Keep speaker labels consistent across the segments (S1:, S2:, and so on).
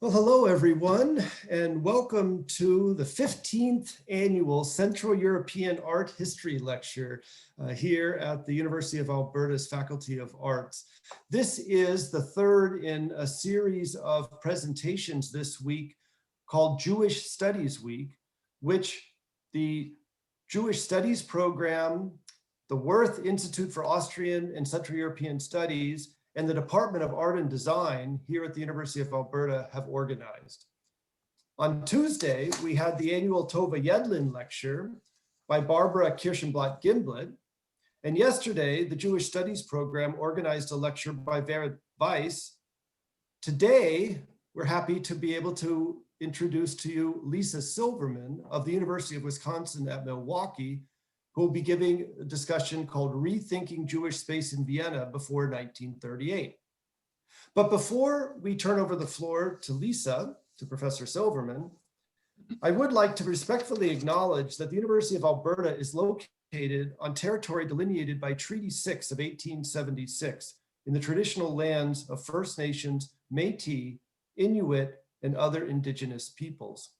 S1: Well, hello everyone, and welcome to the 15th annual Central European Art History Lecture here at the University of Alberta's Faculty of Arts. This is the third in a series of presentations this week called Jewish Studies Week, which the Jewish Studies program, the Wirth Institute for Austrian and Central European Studies, and the Department of Art and Design here at the University of Alberta have organized. On Tuesday, we had the annual Tova Yedlin lecture by Barbara Kirschenblatt-Gimblett. And yesterday, the Jewish Studies program organized a lecture by Vera Weiss. Today, we're happy to be able to introduce to you Lisa Silverman of the University of Wisconsin at Milwaukee, who will be giving a discussion called Rethinking Jewish Space in Vienna before 1938. But before we turn over the floor to Lisa, to Professor Silverman, I would like to respectfully acknowledge that the University of Alberta is located on territory delineated by Treaty 6 of 1876 in the traditional lands of First Nations, Métis, Inuit, and other Indigenous peoples.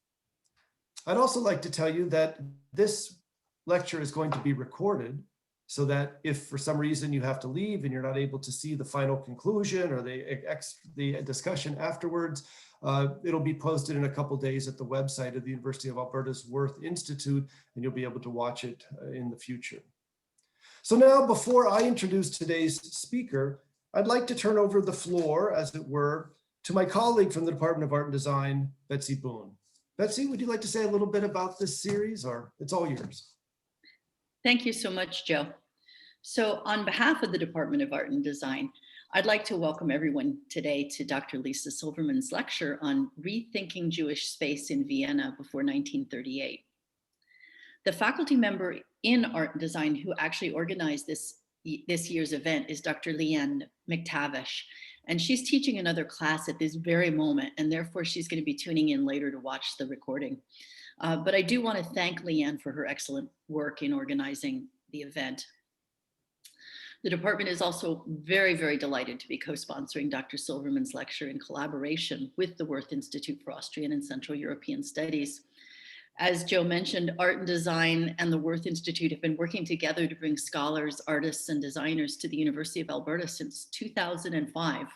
S1: I'd also like to tell you that this lecture is going to be recorded so that if for some reason you have to leave and you're not able to see the final conclusion or the discussion afterwards, it'll be posted in a couple days at the website of the University of Alberta's Wirth Institute, and you'll be able to watch it in the future. So now, before I introduce today's speaker, I'd like to turn over the floor, as it were, to my colleague from the Department of Art and Design, Betsy Boone. Betsy, would you like to say a little bit about this series, or it's all yours?
S2: Thank you so much, Joe. So on behalf of the Department of Art and Design, I'd like to welcome everyone today to Dr. Lisa Silverman's lecture on Rethinking Jewish Space in Vienna before 1938. The faculty member in Art and Design who actually organized this year's event is Dr. Leanne McTavish, and she's teaching another class at this very moment, and therefore she's going to be tuning in later to watch the recording. But I do want to thank Leanne for her excellent work in organizing the event. The department is also very, very delighted to be co-sponsoring Dr. Silverman's lecture in collaboration with the Wirth Institute for Austrian and Central European Studies. As Joe mentioned, Art and Design and the Wirth Institute have been working together to bring scholars, artists, and designers to the University of Alberta since 2005.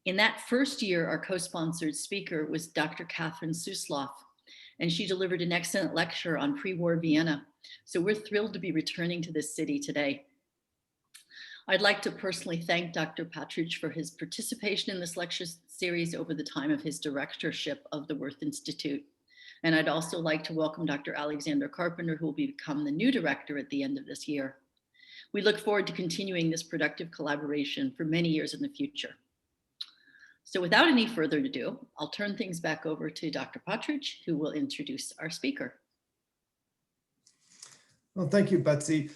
S2: In that first year, our co-sponsored speaker was Dr. Catherine Suslov, and she delivered an excellent lecture on pre-war Vienna. So we're thrilled to be returning to this city today. I'd like to personally thank Dr. Patridge for his participation in this lecture series over the time of his directorship of the Wirth Institute. And I'd also like to welcome Dr. Alexander Carpenter, who will become the new director at the end of this year. We look forward to continuing this productive collaboration for many years in the future. So without any further ado, I'll turn things back over to Dr. Patridge, who will introduce our speaker.
S1: Well, thank you, Betsy.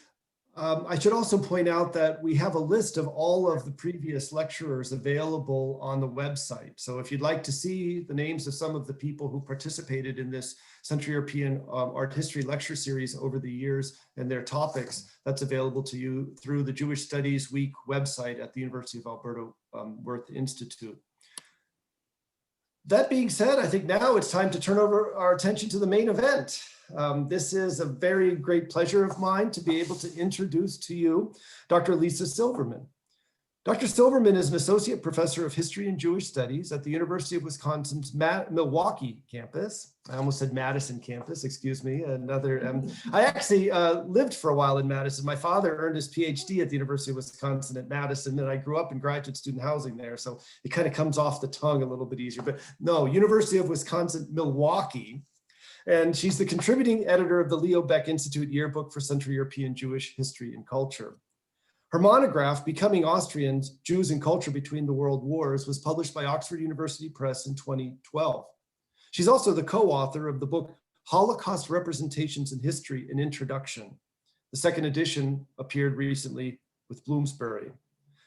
S1: I should also point out that we have a list of all of the previous lecturers available on the website. So if you'd like to see the names of some of the people who participated in this Central European Art History lecture series over the years and their topics, that's available to you through the Jewish Studies Week website at the University of Alberta Wirth Institute. That being said, I think now it's time to turn over our attention to the main event. This is a very great pleasure of mine to be able to introduce to you Dr. Lisa Silverman. Dr. Silverman is an associate professor of history and Jewish studies at the University of Wisconsin's Milwaukee campus. I almost said Madison campus, excuse me. I actually lived for a while in Madison. My father earned his PhD at the University of Wisconsin at Madison, and I grew up in graduate student housing there. So it kind of comes off the tongue a little bit easier, but no, University of Wisconsin-Milwaukee. And she's the contributing editor of the Leo Beck Institute Yearbook for Central European Jewish History and Culture. Her monograph, Becoming Austrians, Jews and Culture Between the World Wars, was published by Oxford University Press in 2012. She's also the co-author of the book, Holocaust Representations in History, an Introduction. The second edition appeared recently with Bloomsbury.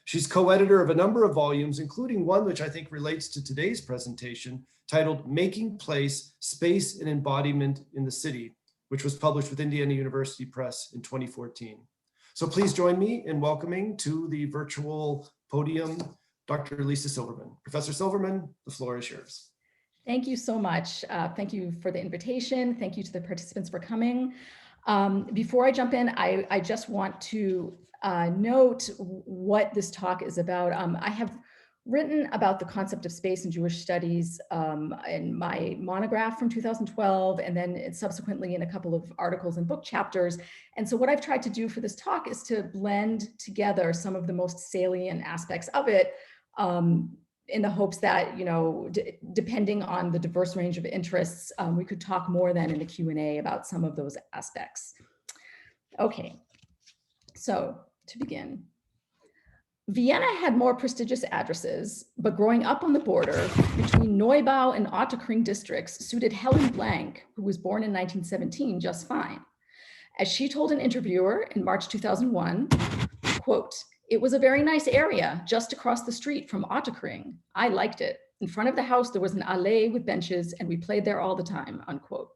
S1: She's co-editor of a number of volumes, including one which I think relates to today's presentation, titled Making Place, Space and Embodiment in the City, which was published with Indiana University Press in 2014. So please join me in welcoming to the virtual podium Dr. Lisa Silverman. Professor Silverman, the floor is yours.
S3: Thank you so much. Thank you for the invitation. Thank you to the participants for coming. Before I jump in, I just want to note what this talk is about. I have written about the concept of space in Jewish studies in my monograph from 2012, and then subsequently in a couple of articles and book chapters. And so what I've tried to do for this talk is to blend together some of the most salient aspects of it in the hopes that, depending on the diverse range of interests, we could talk more then in the Q&A about some of those aspects. Okay, so to begin. Vienna had more prestigious addresses, but growing up on the border between Neubau and Ottakring districts suited Helen Blank, who was born in 1917, just fine. As she told an interviewer in March 2001, quote, "It was a very nice area just across the street from Ottakring. I liked it. In front of the house, there was an allée with benches and we played there all the time," unquote.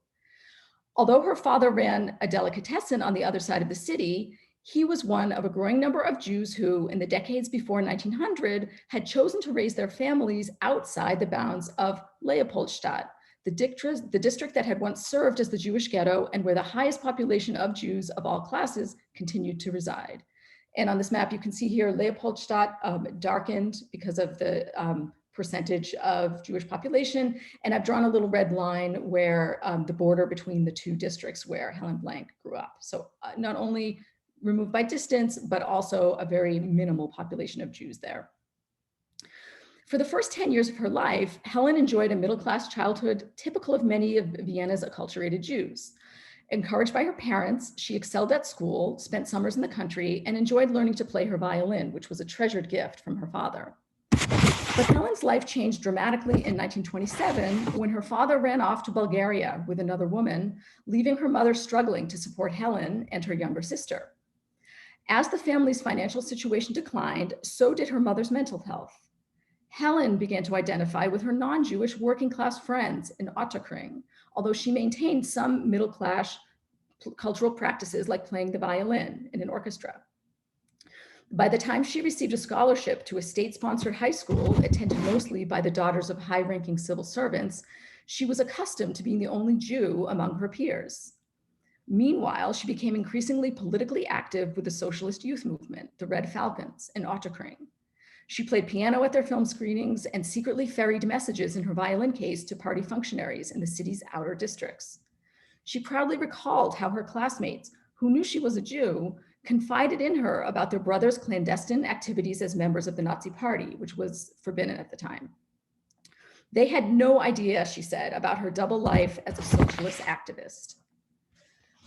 S3: Although her father ran a delicatessen on the other side of the city, he was one of a growing number of Jews who, in the decades before 1900, had chosen to raise their families outside the bounds of Leopoldstadt, the district that had once served as the Jewish ghetto and where the highest population of Jews of all classes continued to reside. And on this map, you can see here Leopoldstadt darkened because of the percentage of Jewish population. And I've drawn a little red line where the border between the two districts where Helen Blank grew up. So not only removed by distance, but also a very minimal population of Jews there. For the first 10 years of her life, Helen enjoyed a middle-class childhood typical of many of Vienna's acculturated Jews. Encouraged by her parents, she excelled at school, spent summers in the country, and enjoyed learning to play her violin, which was a treasured gift from her father. But Helen's life changed dramatically in 1927 when her father ran off to Bulgaria with another woman, leaving her mother struggling to support Helen and her younger sister. As the family's financial situation declined, so did her mother's mental health. Helen began to identify with her non-Jewish working class friends in Ottakring, although she maintained some middle-class cultural practices like playing the violin in an orchestra. By the time she received a scholarship to a state-sponsored high school attended mostly by the daughters of high-ranking civil servants, she was accustomed to being the only Jew among her peers. Meanwhile, she became increasingly politically active with the socialist youth movement, the Red Falcons, in Ottakring. She played piano at their film screenings and secretly ferried messages in her violin case to party functionaries in the city's outer districts. She proudly recalled how her classmates, who knew she was a Jew, confided in her about their brother's clandestine activities as members of the Nazi Party, which was forbidden at the time. They had no idea, she said, about her double life as a socialist activist.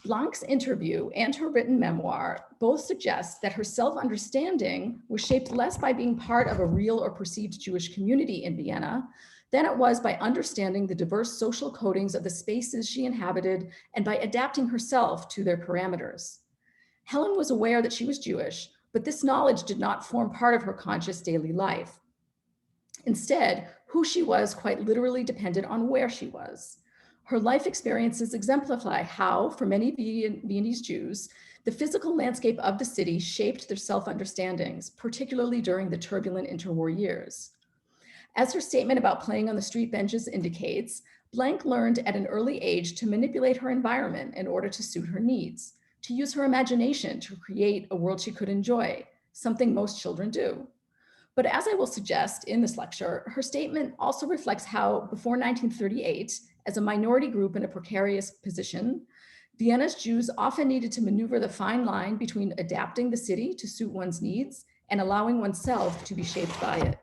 S3: Blank's interview and her written memoir both suggest that her self-understanding was shaped less by being part of a real or perceived Jewish community in Vienna than it was by understanding the diverse social codings of the spaces she inhabited and by adapting herself to their parameters. Helen was aware that she was Jewish, but this knowledge did not form part of her conscious daily life. Instead, who she was quite literally depended on where she was. Her life experiences exemplify how, for many Viennese Jews, the physical landscape of the city shaped their self-understandings, particularly during the turbulent interwar years. As her statement about playing on the street benches indicates, Blank learned at an early age to manipulate her environment in order to suit her needs, to use her imagination to create a world she could enjoy, something most children do. But as I will suggest in this lecture, her statement also reflects how, before 1938, as a minority group in a precarious position, Vienna's Jews often needed to maneuver the fine line between adapting the city to suit one's needs and allowing oneself to be shaped by it.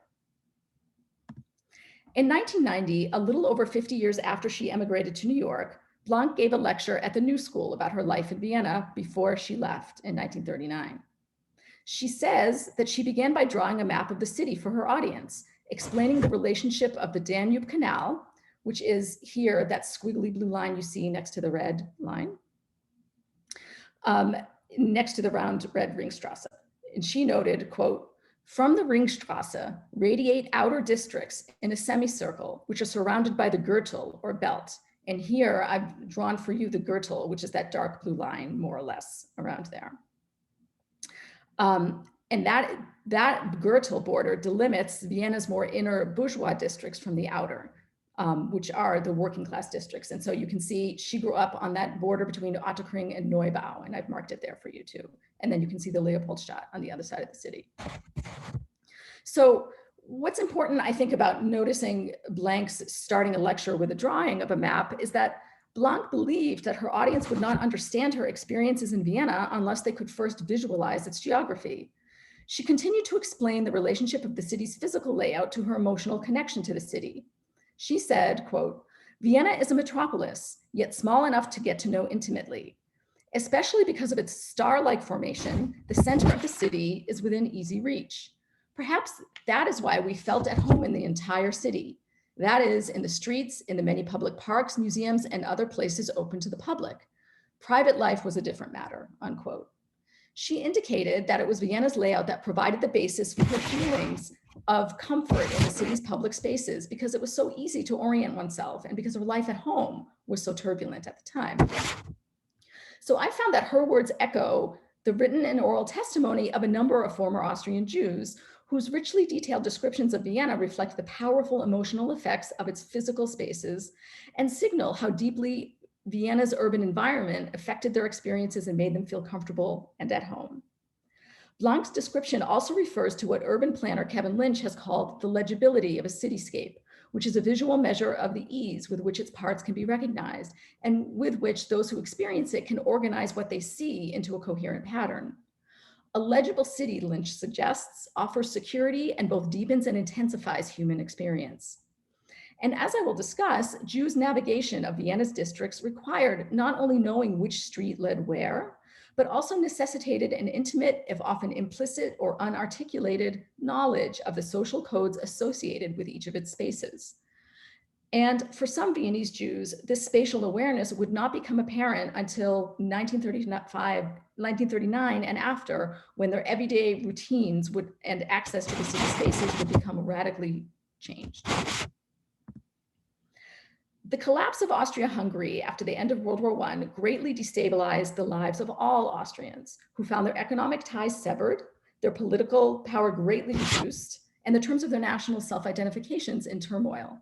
S3: In 1990, a little over 50 years after she emigrated to New York, Blank gave a lecture at the New School about her life in Vienna before she left in 1939. She says that she began by drawing a map of the city for her audience, explaining the relationship of the Danube Canal, which is here, that squiggly blue line you see next to the red line, next to the round red Ringstrasse. And she noted, quote, "From the Ringstrasse radiate outer districts in a semicircle, which are surrounded by the Gürtel or belt." And here I've drawn for you the Gürtel, which is that dark blue line, more or less, around there. And that Gürtel border delimits Vienna's more inner bourgeois districts from the outer, which are the working class districts. And so you can see she grew up on that border between Ottakring and Neubau, and I've marked it there for you too. And then you can see the Leopoldstadt on the other side of the city. So what's important, I think, about noticing Blank's starting a lecture with a drawing of a map is that Blank believed that her audience would not understand her experiences in Vienna unless they could first visualize its geography. She continued to explain the relationship of the city's physical layout to her emotional connection to the city. She said, quote, "Vienna is a metropolis, yet small enough to get to know intimately. Especially because of its star-like formation, the center of the city is within easy reach. Perhaps that is why we felt at home in the entire city. That is, in the streets, in the many public parks, museums, and other places open to the public. Private life was a different matter," unquote. She indicated that it was Vienna's layout that provided the basis for her feelings of comfort in the city's public spaces because it was so easy to orient oneself and because her life at home was so turbulent at the time. So I found that her words echo the written and oral testimony of a number of former Austrian Jews whose richly detailed descriptions of Vienna reflect the powerful emotional effects of its physical spaces and signal how deeply Vienna's urban environment affected their experiences and made them feel comfortable and at home. Blank's description also refers to what urban planner Kevin Lynch has called the legibility of a cityscape, which is a visual measure of the ease with which its parts can be recognized and with which those who experience it can organize what they see into a coherent pattern. A legible city, Lynch suggests, offers security and both deepens and intensifies human experience. And as I will discuss, Jews' navigation of Vienna's districts required not only knowing which street led where, but also necessitated an intimate, if often implicit or unarticulated, knowledge of the social codes associated with each of its spaces. And for some Viennese Jews, this spatial awareness would not become apparent until 1939 and after, when their everyday routines and access to the city spaces would become radically changed. The collapse of Austria-Hungary after the end of World War I greatly destabilized the lives of all Austrians, who found their economic ties severed, their political power greatly reduced, and the terms of their national self-identifications in turmoil.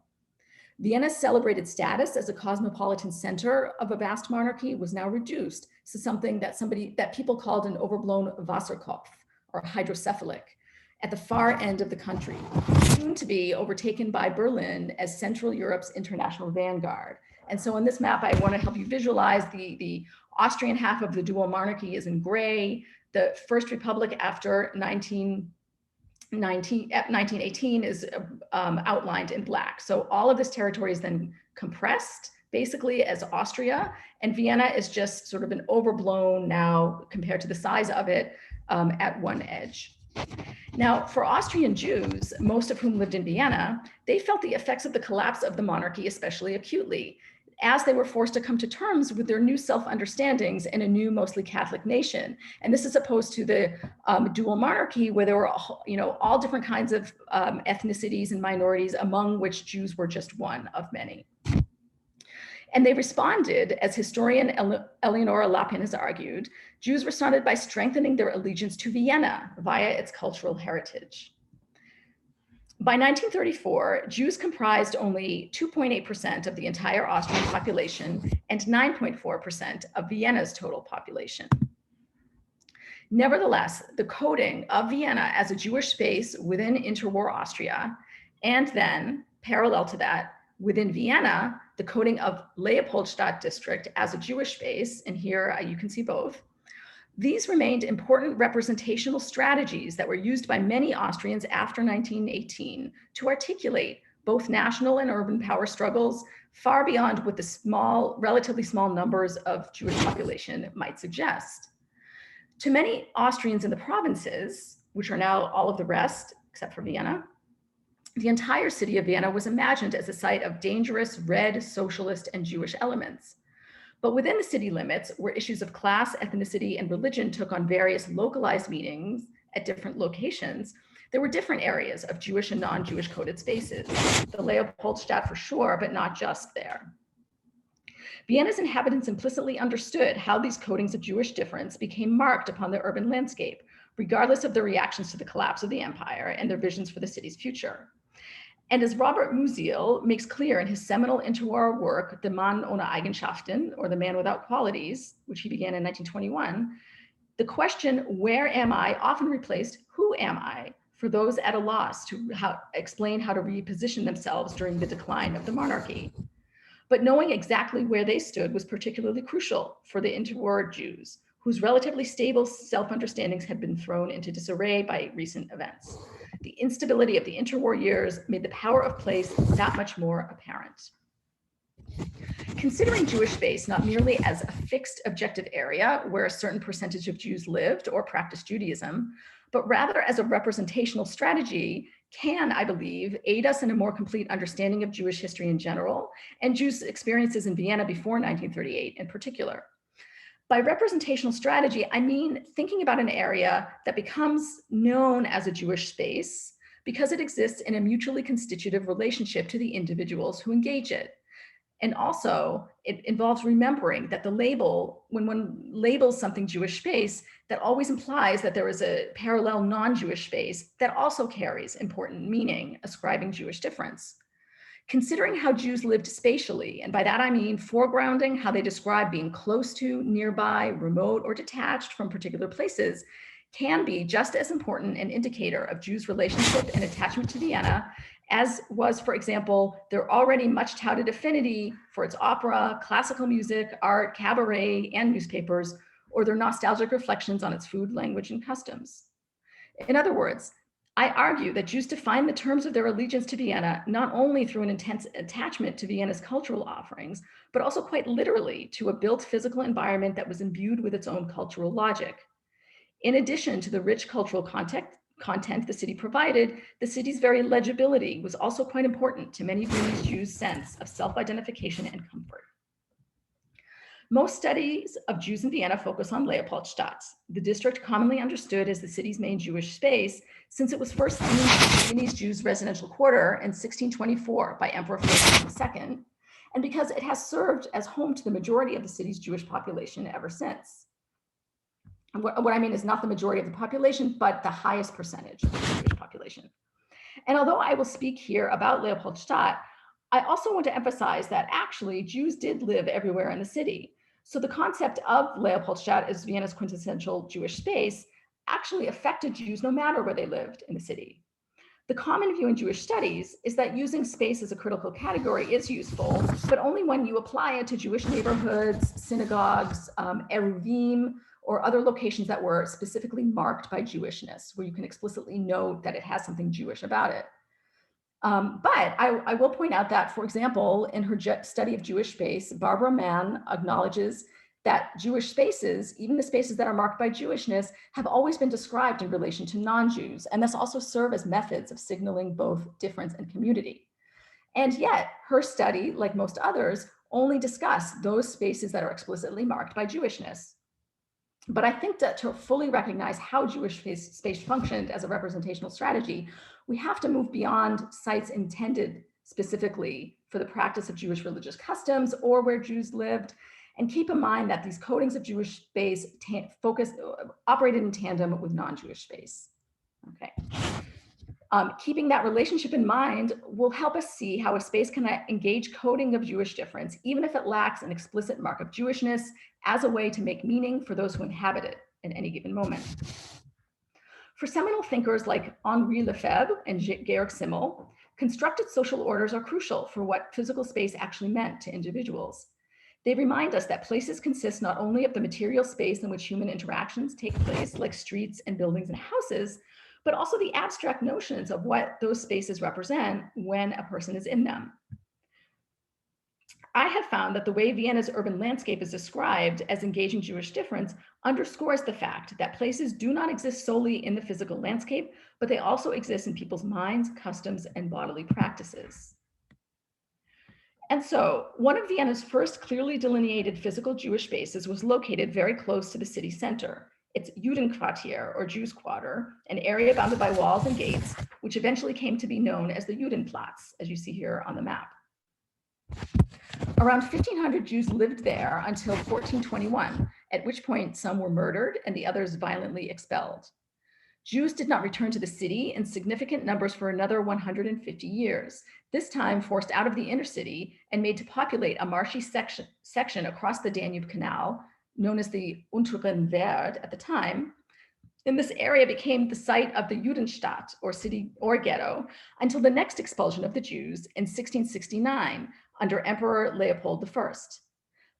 S3: Vienna's celebrated status as a cosmopolitan center of a vast monarchy was now reduced to something that people called an overblown Wasserkopf, or hydrocephalic, at the far end of the country, soon to be overtaken by Berlin as Central Europe's international vanguard. And so in this map, I want to help you visualize the Austrian half of the dual monarchy is in gray. The First Republic after 1918 is outlined in black. So all of this territory is then compressed, basically as Austria, and Vienna is just sort of an overblown now compared to the size of it at one edge. Now, for Austrian Jews, most of whom lived in Vienna, they felt the effects of the collapse of the monarchy especially acutely, as they were forced to come to terms with their new self-understandings in a new, mostly Catholic nation. And this is opposed to the dual monarchy, where there were all different kinds of ethnicities and minorities, among which Jews were just one of many. And they responded, as historian Eleonora Lapin has argued, Jews responded by strengthening their allegiance to Vienna via its cultural heritage. By 1934, Jews comprised only 2.8% of the entire Austrian population and 9.4% of Vienna's total population. Nevertheless, the coding of Vienna as a Jewish space within interwar Austria, and then, parallel to that, within Vienna, the coding of Leopoldstadt district as a Jewish space, and here you can see both, these remained important representational strategies that were used by many Austrians after 1918 to articulate both national and urban power struggles far beyond what the relatively small numbers of Jewish population might suggest. To many Austrians in the provinces, which are now all of the rest, except for Vienna, the entire city of Vienna was imagined as a site of dangerous red socialist and Jewish elements. But within the city limits, where issues of class, ethnicity, and religion took on various localized meanings at different locations, there were different areas of Jewish and non-Jewish coded spaces. The Leopoldstadt for sure, but not just there. Vienna's inhabitants implicitly understood how these codings of Jewish difference became marked upon the urban landscape, regardless of their reactions to the collapse of the empire and their visions for the city's future. And as Robert Musil makes clear in his seminal interwar work, The Mann ohne Eigenschaften, or The Man Without Qualities, which he began in 1921, the question, where am I, often replaced, who am I, for those at a loss to explain how to reposition themselves during the decline of the monarchy. But knowing exactly where they stood was particularly crucial for the interwar Jews, whose relatively stable self-understandings had been thrown into disarray by recent events. The instability of the interwar years made the power of place that much more apparent. Considering Jewish space not merely as a fixed objective area where a certain percentage of Jews lived or practiced Judaism, but rather as a representational strategy can, I believe, aid us in a more complete understanding of Jewish history in general and Jews' experiences in Vienna before 1938 in particular. By representational strategy, I mean thinking about an area that becomes known as a Jewish space because it exists in a mutually constitutive relationship to the individuals who engage it. And also, it involves remembering that the label, when one labels something Jewish space, that always implies that there is a parallel non-Jewish space that also carries important meaning, ascribing Jewish difference. Considering how Jews lived spatially, and by that I mean foregrounding how they describe being close to, nearby, remote, or detached from particular places, can be just as important an indicator of Jews' relationship and attachment to Vienna as was, for example, their already much touted affinity for its opera, classical music, art, cabaret, and newspapers, or their nostalgic reflections on its food, language, and customs. In other words, I argue that Jews define the terms of their allegiance to Vienna not only through an intense attachment to Vienna's cultural offerings, but also quite literally to a built physical environment that was imbued with its own cultural logic. In addition to the rich cultural content the city provided, the city's very legibility was also quite important to many Viennese Jews' sense of self-identification and comfort. Most studies of Jews in Vienna focus on Leopoldstadt, the district commonly understood as the city's main Jewish space, since it was first named Viennese Jews' residential quarter in 1624 by Emperor Ferdinand II, and because it has served as home to the majority of the city's Jewish population ever since. What I mean is not the majority of the population, but the highest percentage of the Jewish population. And although I will speak here about Leopoldstadt, I also want to emphasize that actually Jews did live everywhere in the city. So the concept of Leopoldstadt as Vienna's quintessential Jewish space actually affected Jews no matter where they lived in the city. The common view in Jewish studies is that using space as a critical category is useful, but only when you apply it to Jewish neighborhoods, synagogues, eruvim, or other locations that were specifically marked by Jewishness, where you can explicitly note that it has something Jewish about it. But I will point out that, for example, in her study of Jewish space, Barbara Mann acknowledges that Jewish spaces, even the spaces that are marked by Jewishness, have always been described in relation to non-Jews, and thus also serve as methods of signaling both difference and community. And yet, her study, like most others, only discuss those spaces that are explicitly marked by Jewishness. But I think that to fully recognize how Jewish space functioned as a representational strategy, we have to move beyond sites intended specifically for the practice of Jewish religious customs or where Jews lived, and keep in mind that these codings of Jewish space operated in tandem with non-Jewish space. Okay. Keeping that relationship in mind will help us see how a space can engage coding of Jewish difference, even if it lacks an explicit mark of Jewishness, as a way to make meaning for those who inhabit it at any given moment. For seminal thinkers like Henri Lefebvre and Georg Simmel, constructed social orders are crucial for what physical space actually meant to individuals. They remind us that places consist not only of the material space in which human interactions take place, like streets and buildings and houses, but also the abstract notions of what those spaces represent when a person is in them. I have found that the way Vienna's urban landscape is described as engaging Jewish difference underscores the fact that places do not exist solely in the physical landscape, but they also exist in people's minds, customs, and bodily practices. And so one of Vienna's first clearly delineated physical Jewish spaces was located very close to the city center. It's Judenquartier, or Jews' Quarter, an area bounded by walls and gates, which eventually came to be known as the Judenplatz, as you see here on the map. Around 1,500 Jews lived there until 1421, at which point some were murdered and the others violently expelled. Jews did not return to the city in significant numbers for another 150 years, this time forced out of the inner city and made to populate a marshy section across the Danube Canal, known as the Unteren Werd at the time. And this area became the site of the Judenstadt, or city or ghetto, until the next expulsion of the Jews in 1669 under Emperor Leopold I.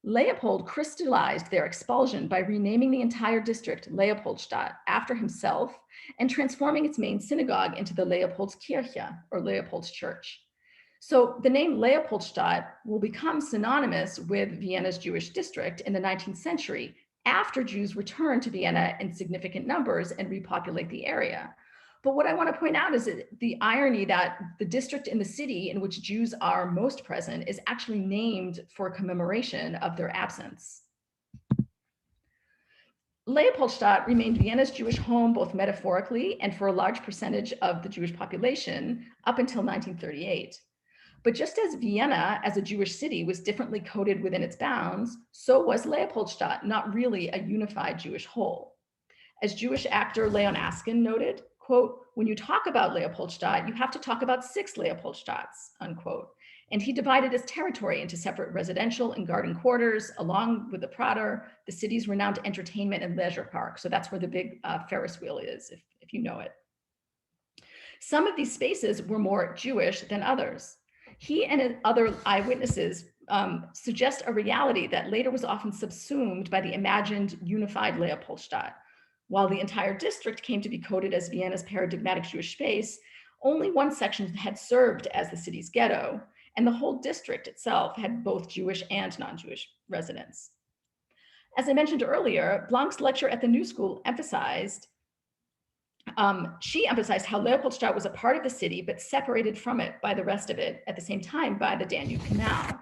S3: Leopold crystallized their expulsion by renaming the entire district Leopoldstadt after himself and transforming its main synagogue into the Leopoldskirche, or Leopold's Church. So the name Leopoldstadt will become synonymous with Vienna's Jewish district in the 19th century, after Jews returned to Vienna in significant numbers and repopulate the area. But what I want to point out is the irony that the district in the city in which Jews are most present is actually named for commemoration of their absence. Leopoldstadt remained Vienna's Jewish home, both metaphorically and for a large percentage of the Jewish population up until 1938. But just as Vienna as a Jewish city was differently coded within its bounds, so was Leopoldstadt not really a unified Jewish whole. As Jewish actor Leon Askin noted, quote, "When you talk about Leopoldstadt, you have to talk about 6 Leopoldstadts," unquote. And he divided his territory into separate residential and garden quarters, along with the Prater, the city's renowned entertainment and leisure park. So that's where the big Ferris wheel is, if you know it. Some of these spaces were more Jewish than others. He and other eyewitnesses suggest a reality that later was often subsumed by the imagined unified Leopoldstadt. While the entire district came to be coded as Vienna's paradigmatic Jewish space, only one section had served as the city's ghetto, and the whole district itself had both Jewish and non-Jewish residents. As I mentioned earlier, Blanc's lecture at the New School emphasized how Leopoldstadt was a part of the city, but separated from it by the rest of it at the same time by the Danube Canal.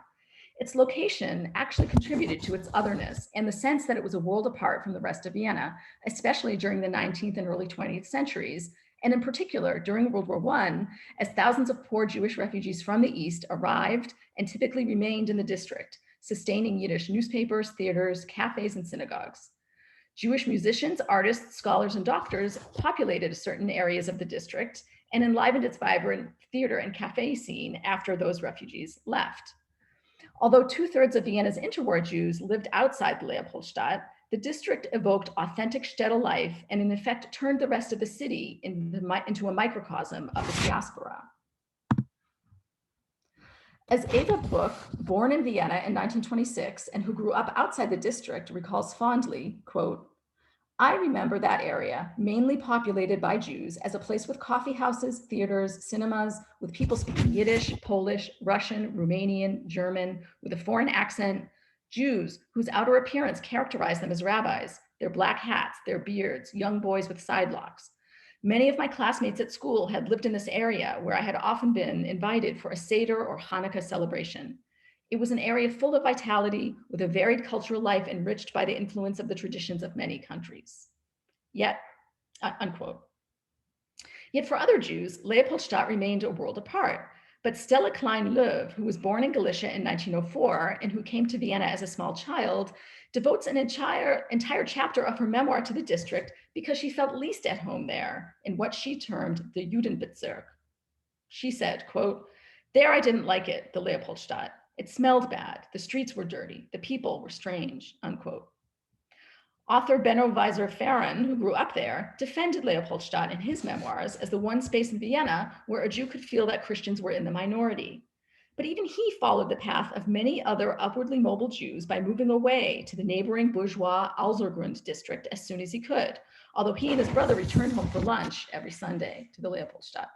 S3: Its location actually contributed to its otherness and the sense that it was a world apart from the rest of Vienna, especially during the 19th and early 20th centuries, and in particular during World War I, as thousands of poor Jewish refugees from the East arrived and typically remained in the district, sustaining Yiddish newspapers, theaters, cafes, and synagogues. Jewish musicians, artists, scholars, and doctors populated certain areas of the district and enlivened its vibrant theater and cafe scene after those refugees left. Although 2/3 of Vienna's interwar Jews lived outside Leopoldstadt, the district evoked authentic shtetl life and in effect turned the rest of the city into a microcosm of the diaspora. As Eva Bruch, born in Vienna in 1926 and who grew up outside the district, recalls fondly, quote, "I remember that area, mainly populated by Jews, as a place with coffee houses, theaters, cinemas, with people speaking Yiddish, Polish, Russian, Romanian, German, with a foreign accent, Jews whose outer appearance characterized them as rabbis, their black hats, their beards, young boys with side locks. Many of my classmates at school had lived in this area where I had often been invited for a Seder or Hanukkah celebration. It was an area full of vitality with a varied cultural life enriched by the influence of the traditions of many countries." Yet, unquote. Yet for other Jews, Leopoldstadt remained a world apart. But Stella Klein-Löw, who was born in Galicia in 1904 and who came to Vienna as a small child, devotes an entire chapter of her memoir to the district because she felt least at home there in what she termed the Judenbezirk. She said, quote, "There I didn't like it, the Leopoldstadt. It smelled bad, the streets were dirty, the people were strange," unquote. Author Benno Weiser-Farren, who grew up there, defended Leopoldstadt in his memoirs as the one space in Vienna where a Jew could feel that Christians were in the minority. But even he followed the path of many other upwardly mobile Jews by moving away to the neighboring bourgeois Alsergrund district as soon as he could, although he and his brother returned home for lunch every Sunday to the Leopoldstadt.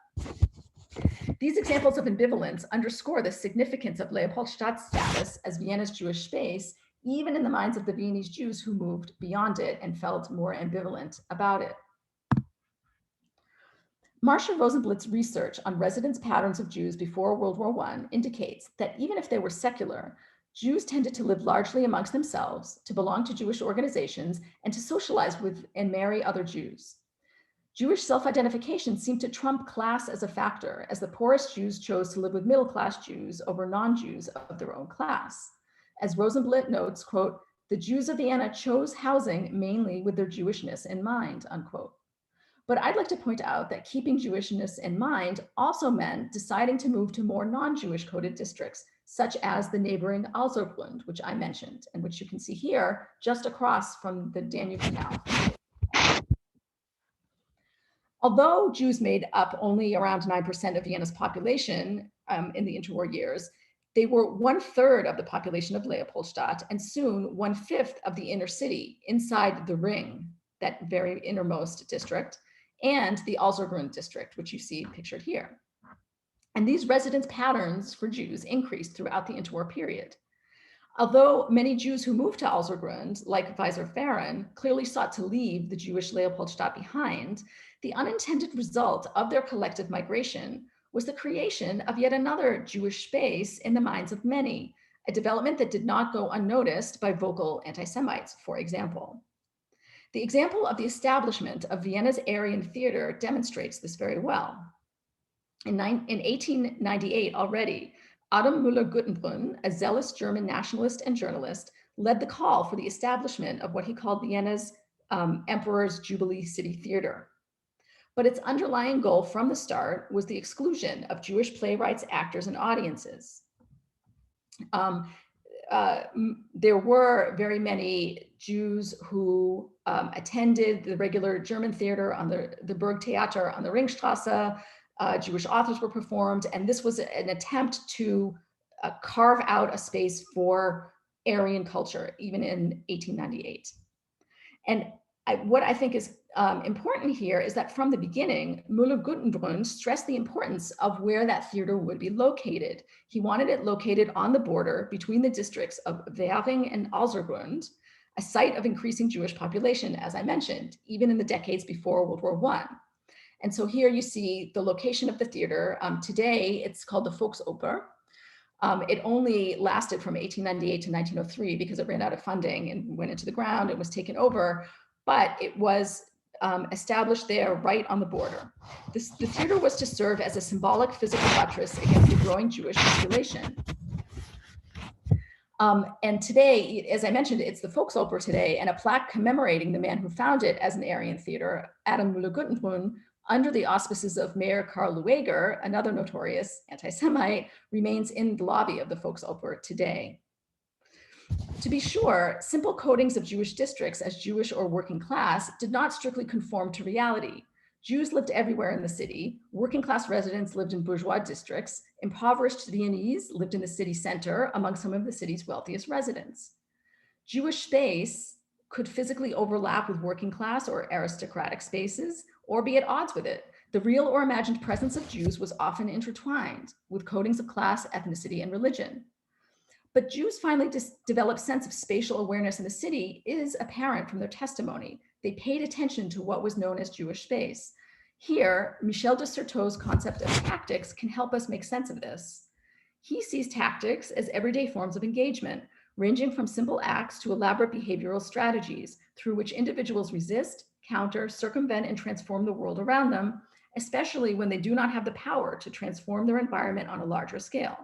S3: These examples of ambivalence underscore the significance of Leopoldstadt's status as Vienna's Jewish space, even in the minds of the Viennese Jews who moved beyond it and felt more ambivalent about it. Marcia Rosenblatt's research on residence patterns of Jews before World War I indicates that even if they were secular, Jews tended to live largely amongst themselves, to belong to Jewish organizations, and to socialize with and marry other Jews. Jewish self-identification seemed to trump class as a factor, as the poorest Jews chose to live with middle-class Jews over non-Jews of their own class. As Rosenblatt notes, quote, "The Jews of Vienna chose housing mainly with their Jewishness in mind," unquote. But I'd like to point out that keeping Jewishness in mind also meant deciding to move to more non-Jewish coded districts, such as the neighboring Alsergrund, which I mentioned, and which you can see here just across from the Danube Canal. Although Jews made up only around 9% of Vienna's population in the interwar years, they were 1/3 of the population of Leopoldstadt and soon 1/5 of the inner city inside the ring, that very innermost district, and the Alsergrund district, which you see pictured here. And these residence patterns for Jews increased throughout the interwar period. Although many Jews who moved to Alsergrund, like Weiser Farren, clearly sought to leave the Jewish Leopoldstadt behind, the unintended result of their collective migration was the creation of yet another Jewish space in the minds of many, a development that did not go unnoticed by vocal anti-Semites, for example. The example of the establishment of Vienna's Aryan theater demonstrates this very well. In 1898 already, Adam Müller-Guttenbrunn, a zealous German nationalist and journalist, led the call for the establishment of what he called Vienna's Emperor's Jubilee City Theater. But its underlying goal from the start was the exclusion of Jewish playwrights, actors, and audiences. There were very many Jews who attended the regular German theater on the Burgtheater on the Ringstrasse. Jewish authors were performed, and this was an attempt to carve out a space for Aryan culture, even in 1898. And what I think is important here is that from the beginning, Müller-Guttenbrunn stressed the importance of where that theater would be located. He wanted it located on the border between the districts of Währing and Alsergrund, a site of increasing Jewish population, as I mentioned, even in the decades before World War I. And so here you see the location of the theater. Today, it's called the Volksoper. It only lasted from 1898 to 1903 because it ran out of funding and went into the ground and was taken over, but it was established there right on the border. The theater was to serve as a symbolic physical buttress against the growing Jewish population. And today, as I mentioned, it's the Volksoper today, and a plaque commemorating the man who found it as an Aryan theater, Adam Müller-Guttenbrunn, under the auspices of Mayor Karl Lueger, another notorious anti-Semite, remains in the lobby of the Volksoper today. To be sure, simple codings of Jewish districts as Jewish or working class did not strictly conform to reality. Jews lived everywhere in the city. Working class residents lived in bourgeois districts. Impoverished Viennese lived in the city center among some of the city's wealthiest residents. Jewish space could physically overlap with working class or aristocratic spaces, or be at odds with it. The real or imagined presence of Jews was often intertwined with codings of class, ethnicity, and religion. But Jews finally developed sense of spatial awareness in the city is apparent from their testimony. They paid attention to what was known as Jewish space. Here, Michel de Certeau's concept of tactics can help us make sense of this. He sees tactics as everyday forms of engagement, ranging from simple acts to elaborate behavioral strategies through which individuals resist, counter, circumvent, and transform the world around them, especially when they do not have the power to transform their environment on a larger scale.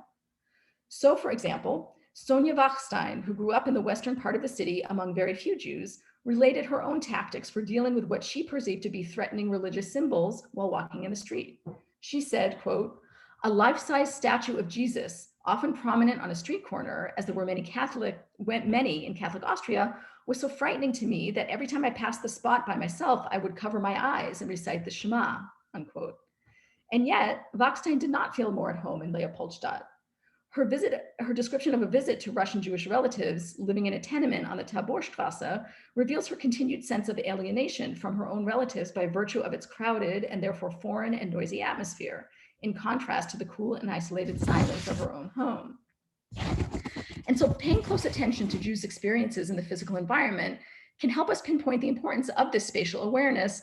S3: So, for example, Sonja Wachstein, who grew up in the western part of the city among very few Jews, related her own tactics for dealing with what she perceived to be threatening religious symbols while walking in the street. She said, quote, "A life-size statue of Jesus, often prominent on a street corner, as there were many in Catholic Austria, was so frightening to me that every time I passed the spot by myself, I would cover my eyes and recite the Shema," unquote. And yet, Wachstein did not feel more at home in Leopoldstadt. Her description of a visit to Russian Jewish relatives living in a tenement on the Taborstrasse reveals her continued sense of alienation from her own relatives by virtue of its crowded and therefore foreign and noisy atmosphere, in contrast to the cool and isolated silence of her own home. And so paying close attention to Jews' experiences in the physical environment can help us pinpoint the importance of this spatial awareness.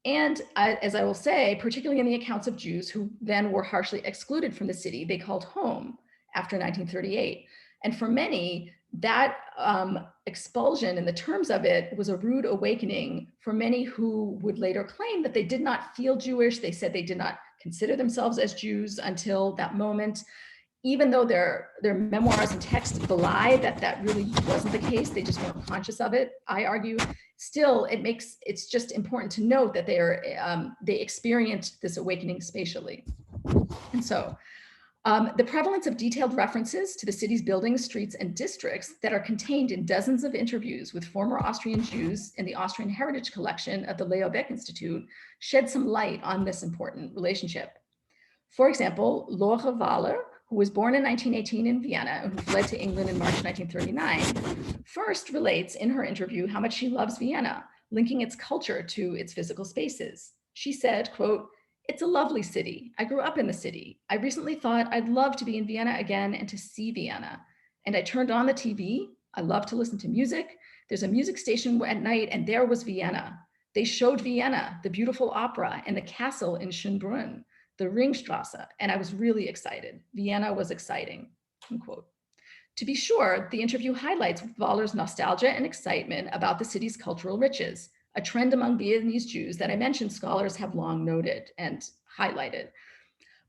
S3: And as I will say, particularly in the accounts of Jews who then were harshly excluded from the city they called home after 1938. And for many, that expulsion in the terms of it was a rude awakening for many who would later claim that they did not feel Jewish. They said they did not consider themselves as Jews until that moment. even though their memoirs and texts belie that really wasn't the case, they just weren't conscious of it, I argue, still it's just important to note that they experienced this awakening spatially. And so the prevalence of detailed references to the city's buildings, streets, and districts that are contained in dozens of interviews with former Austrian Jews in the Austrian Heritage Collection at the Leo Baeck Institute shed some light on this important relationship. For example, Lore Wahler, who was born in 1918 in Vienna and who fled to England in March 1939, first relates in her interview how much she loves Vienna, linking its culture to its physical spaces. She said, quote, "It's a lovely city. I grew up in the city. I recently thought I'd love to be in Vienna again and to see Vienna. And I turned on the TV. I love to listen to music. There's a music station at night and there was Vienna. They showed Vienna, the beautiful opera and the castle in Schönbrunn, the Ringstrasse, and I was really excited. Vienna was exciting," unquote. To be sure, the interview highlights Wahler's nostalgia and excitement about the city's cultural riches, a trend among Viennese Jews that I mentioned scholars have long noted and highlighted.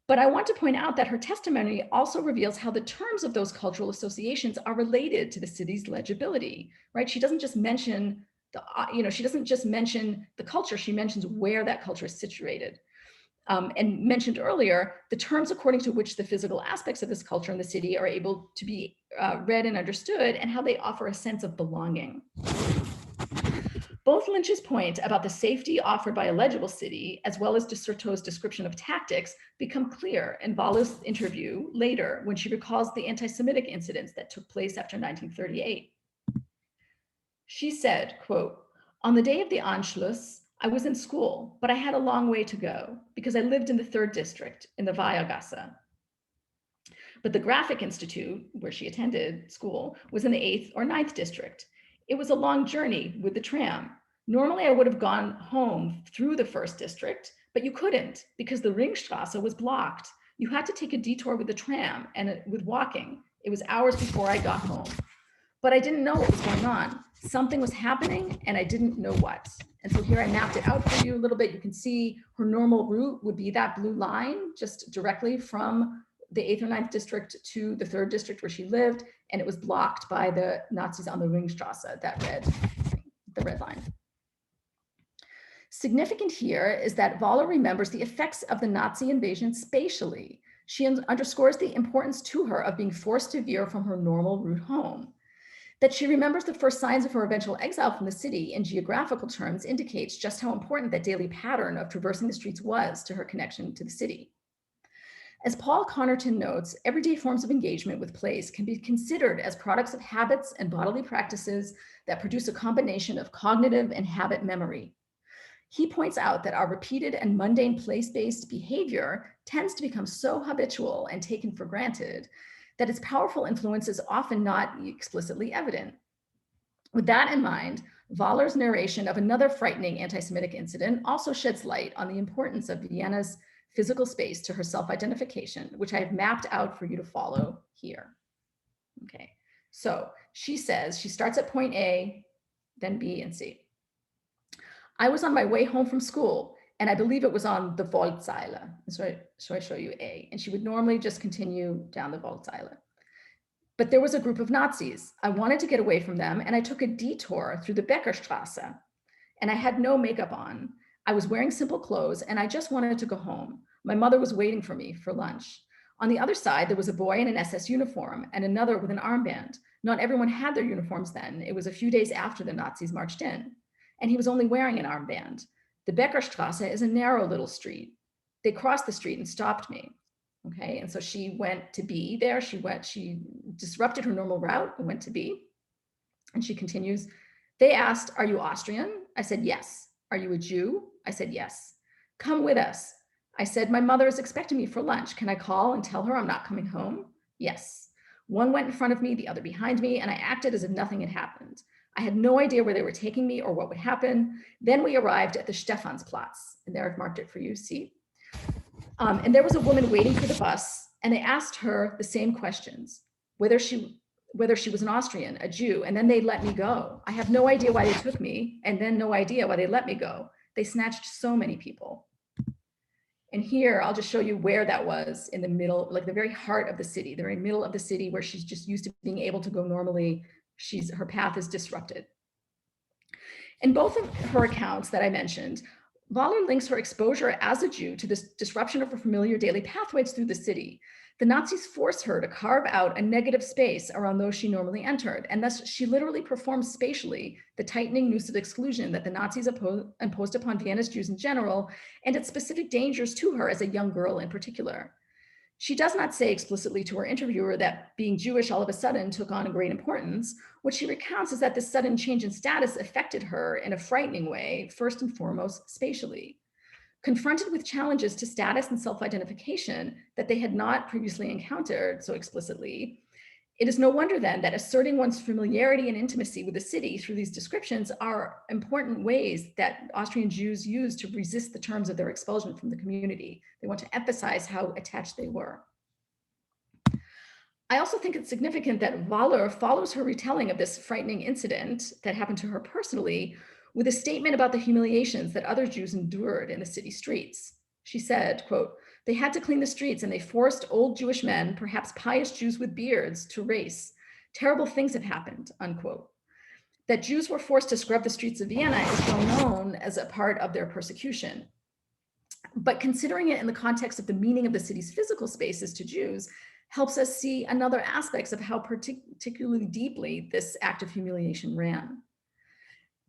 S3: But I want to point out that her testimony also reveals how the terms of those cultural associations are related to the city's legibility, right? She doesn't just mention the culture, she mentions where that culture is situated. And mentioned earlier, the terms according to which the physical aspects of this culture in the city are able to be read and understood, and how they offer a sense of belonging. Both Lynch's point about the safety offered by a legible city, as well as de Certeau's description of tactics, become clear in Wahler's interview later when she recalls the anti-Semitic incidents that took place after 1938. She said, quote, "On the day of the Anschluss, I was in school, but I had a long way to go because I lived in the 3rd district in the Weiergasse. But the Graphic Institute, where she attended school, was in the 8th or 9th district. It was a long journey with the tram. Normally I would have gone home through the 1st district, but you couldn't because the Ringstrasse was blocked. You had to take a detour with the tram and with walking. It was hours before I got home. But I didn't know what was going on. Something was happening and I didn't know what." And so here I mapped it out for you a little bit. You can see her normal route would be that blue line, just directly from the 8th or 9th district to the 3rd district where she lived. And it was blocked by the Nazis on the Ringstrasse, the red line. Significant here is that Wahler remembers the effects of the Nazi invasion spatially. She underscores the importance to her of being forced to veer from her normal route home. That she remembers the first signs of her eventual exile from the city in geographical terms indicates just how important that daily pattern of traversing the streets was to her connection to the city. As Paul Connerton notes, everyday forms of engagement with place can be considered as products of habits and bodily practices that produce a combination of cognitive and habit memory. He points out that our repeated and mundane place-based behavior tends to become so habitual and taken for granted that its powerful influence is often not explicitly evident. With that in mind, Wahler's narration of another frightening anti-Semitic incident also sheds light on the importance of Vienna's physical space to her self-identification, which I have mapped out for you to follow here. Okay, so she says, she starts at point A, then B and C. "I was on my way home from school, and I believe it was on the Wollzeile." So I show you A, and she would normally just continue down the Wollzeile. "But there was a group of Nazis. I wanted to get away from them, and I took a detour through the Beckerstrasse, and I had no makeup on. I was wearing simple clothes, and I just wanted to go home. My mother was waiting for me for lunch. On the other side, there was a boy in an SS uniform and another with an armband. Not everyone had their uniforms then. It was a few days after the Nazis marched in. And he was only wearing an armband. The Beckerstrasse is a narrow little street. They crossed the street and stopped me." Okay, and so she went to B there. She disrupted her normal route and went to B. And she continues, "They asked, 'Are you Austrian?' I said, 'Yes.' 'Are you a Jew?' I said, 'Yes.' 'Come with us.' I said, 'My mother is expecting me for lunch. Can I call and tell her I'm not coming home?' 'Yes.' One went in front of me, the other behind me, and I acted as if nothing had happened. I had no idea where they were taking me or what would happen. Then we arrived at the Stephansplatz." And there I've marked it for you, see? "And there was a woman waiting for the bus, and they asked her the same questions, whether she was an Austrian, a Jew, and then they let me go. I have no idea why they took me, and then no idea why they let me go. They snatched so many people." And here, I'll just show you where that was in the middle, like the very heart of the city, the very middle of the city where she's just used to being able to go normally. Her path is disrupted. In both of her accounts that I mentioned, Waller links her exposure as a Jew to this disruption of her familiar daily pathways through the city. The Nazis forced her to carve out a negative space around those she normally entered, and thus she literally performed spatially the tightening noose of exclusion that the Nazis imposed upon Vienna's Jews in general, and its specific dangers to her as a young girl in particular. She does not say explicitly to her interviewer that being Jewish all of a sudden took on a great importance. What she recounts is that this sudden change in status affected her in a frightening way, first and foremost, spatially. Confronted with challenges to status and self-identification that they had not previously encountered so explicitly, it is no wonder then that asserting one's familiarity and intimacy with the city through these descriptions are important ways that Austrian Jews use to resist the terms of their expulsion from the community. They want to emphasize how attached they were. I also think it's significant that Waller follows her retelling of this frightening incident that happened to her personally with a statement about the humiliations that other Jews endured in the city streets. She said, quote, "They had to clean the streets and they forced old Jewish men, perhaps pious Jews with beards, to race. Terrible things have happened," unquote. That Jews were forced to scrub the streets of Vienna is well known as a part of their persecution. But considering it in the context of the meaning of the city's physical spaces to Jews helps us see another aspects of how particularly deeply this act of humiliation ran.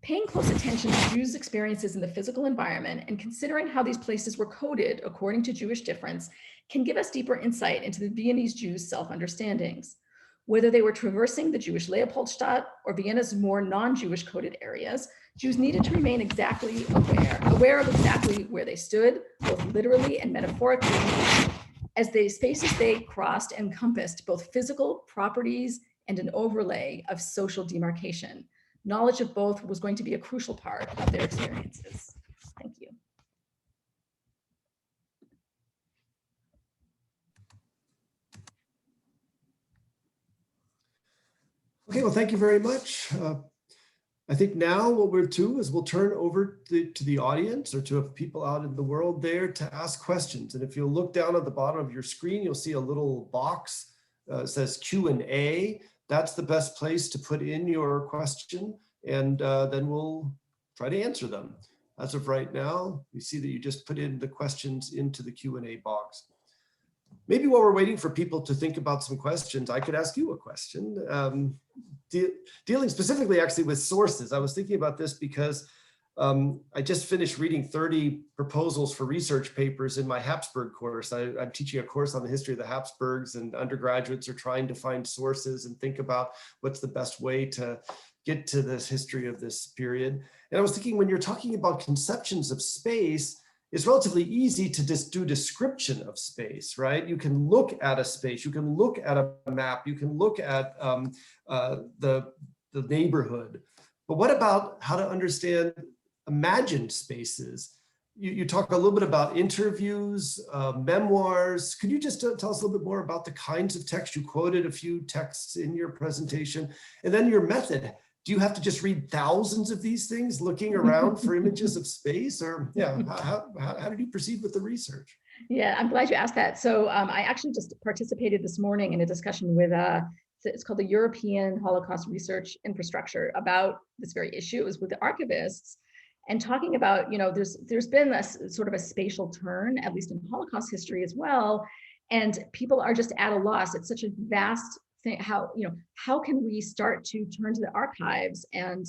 S3: Paying close attention to Jews' experiences in the physical environment and considering how these places were coded according to Jewish difference can give us deeper insight into the Viennese Jews' self-understandings. Whether they were traversing the Jewish Leopoldstadt or Vienna's more non-Jewish coded areas, Jews needed to remain exactly aware of exactly where they stood, both literally and metaphorically, as the spaces they crossed encompassed both physical properties and an overlay of social demarcation. Knowledge of both was going to be a crucial part of their experiences. Thank you.
S1: Okay, well, thank you very much. I think now what we'll do is we'll turn over to the audience or to people out in the world there to ask questions. And if you'll look down at the bottom of your screen, you'll see a little box that says Q&A. That's the best place to put in your question, and then we'll try to answer them. As of right now, we see that you just put in the questions into the Q&A box. Maybe while we're waiting for people to think about some questions, I could ask you a question. Dealing specifically actually with sources. I was thinking about this because I just finished reading 30 proposals for research papers in my Habsburg course. I'm teaching a course on the history of the Habsburgs, and undergraduates are trying to find sources and think about what's the best way to get to this history of this period. And I was thinking, when you're talking about conceptions of space, it's relatively easy to just do description of space, right? You can look at a space, you can look at a map, you can look at the neighborhood. But what about how to understand imagined spaces? You talk a little bit about interviews, memoirs. Could you just tell us a little bit more about the kinds of text? You quoted a few texts in your presentation, and then your method. Do you have to just read thousands of these things looking around for images of space, or how did you proceed with the research?
S3: Yeah, I'm glad you asked that. So I actually just participated this morning in a discussion with, it's called the European Holocaust Research Infrastructure, about this very issue. It was with the archivists and talking about, there's been a sort of a spatial turn, at least in Holocaust history as well. And people are just at a loss. It's such a vast thing. How can we start to turn to the archives? And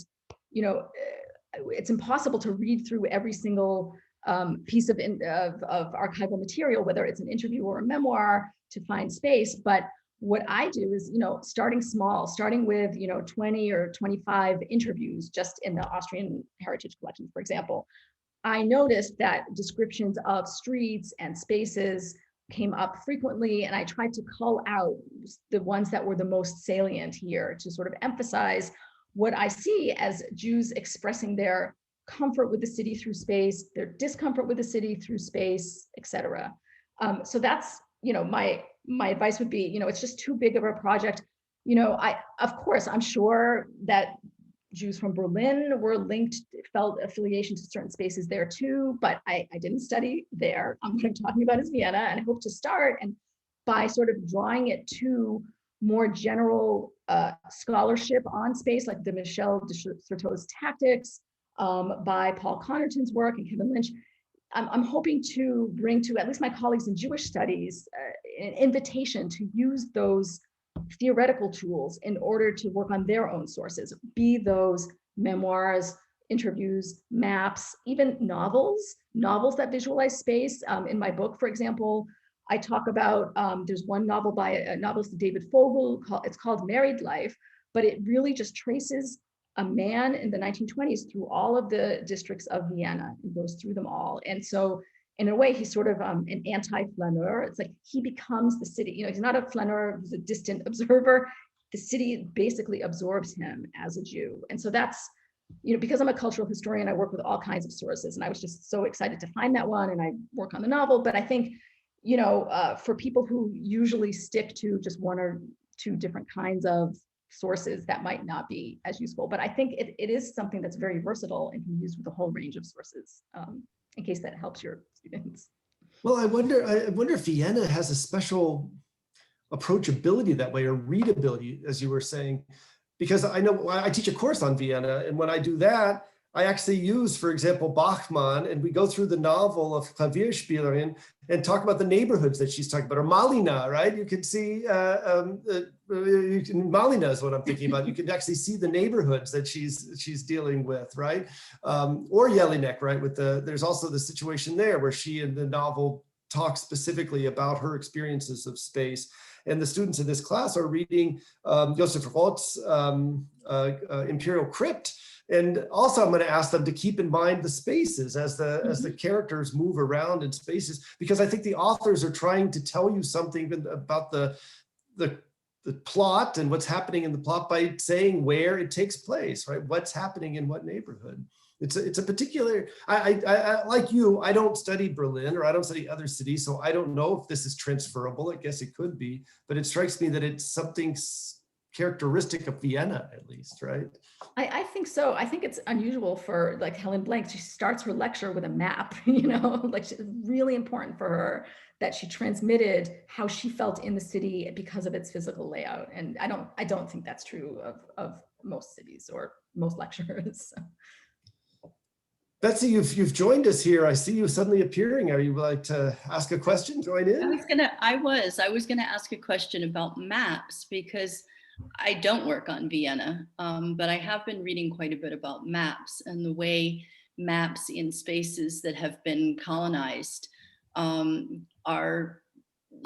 S3: it's impossible to read through every single piece of archival material, whether it's an interview or a memoir, to find space. But what I do is, starting small, starting with 20 or 25 interviews just in the Austrian heritage collections, for example. I noticed that descriptions of streets and spaces came up frequently, and I tried to call out the ones that were the most salient here to sort of emphasize what I see as Jews expressing their comfort with the city through space, their discomfort with the city through space, etc. So that's, my advice would be, it's just too big of a project. Of course, I'm sure that Jews from Berlin were linked, felt affiliation to certain spaces there too, but I didn't study there. What I'm talking about is Vienna, and I hope to start and by sort of drawing it to more general scholarship on space, like the Michel de Certeau's Tactics, by Paul Connerton's work and Kevin Lynch. I'm hoping to bring to at least my colleagues in Jewish studies an invitation to use those theoretical tools in order to work on their own sources, be those memoirs, interviews, maps, even novels that visualize space. In my book, for example, I talk about, there's one novel by a novelist, David Fogel, it's called Married Life, but it really just traces a man in the 1920s through all of the districts of Vienna and goes through them all. And so in a way, he's sort of an anti-flaneur. It's like he becomes the city. You know, he's not a flaneur, he's a distant observer. The city basically absorbs him as a Jew. And so that's, you know, because I'm a cultural historian, I work with all kinds of sources. And I was just so excited to find that one, and I work on the novel. But I think, you know, for people who usually stick to just one or two different kinds of sources, that might not be as useful. But I think it is something that's very versatile and can be used with a whole range of sources, in case that helps your students.
S1: Well, I wonder if Vienna has a special approachability that way, or readability, as you were saying, because I know I teach a course on Vienna, and when I do that, I actually use, for example, Bachmann, and we go through the novel of Klavierspielerin and talk about the neighborhoods that she's talking about, or Malina, right? You can see, Malina is what I'm thinking about. You can actually see the neighborhoods that she's dealing with, right? Or Jelinek, right? There's also the situation there where she in the novel talks specifically about her experiences of space. And the students in this class are reading Joseph Roth's Imperial Crypt. And also I'm going to ask them to keep in mind the spaces as the characters move around in spaces, because I think the authors are trying to tell you something about the plot and what's happening in the plot by saying where it takes place, right? What's happening in what neighborhood. It's a particular, I like you, I don't study Berlin, or I don't study other cities, so I don't know if this is transferable. I guess it could be, but it strikes me that it's something characteristic of Vienna, at least, right?
S3: I think so. I think it's unusual for, like, Helen Blank. She starts her lecture with a map, you know, like, it's really important for her that she transmitted how she felt in the city because of its physical layout. And I don't think that's true of most cities or most lecturers.
S1: Betsy, you've joined us here. I see you suddenly appearing. Are you like to ask a question? Join in.
S2: I was gonna ask a question about maps, because I don't work on Vienna, but I have been reading quite a bit about maps and the way maps in spaces that have been colonized are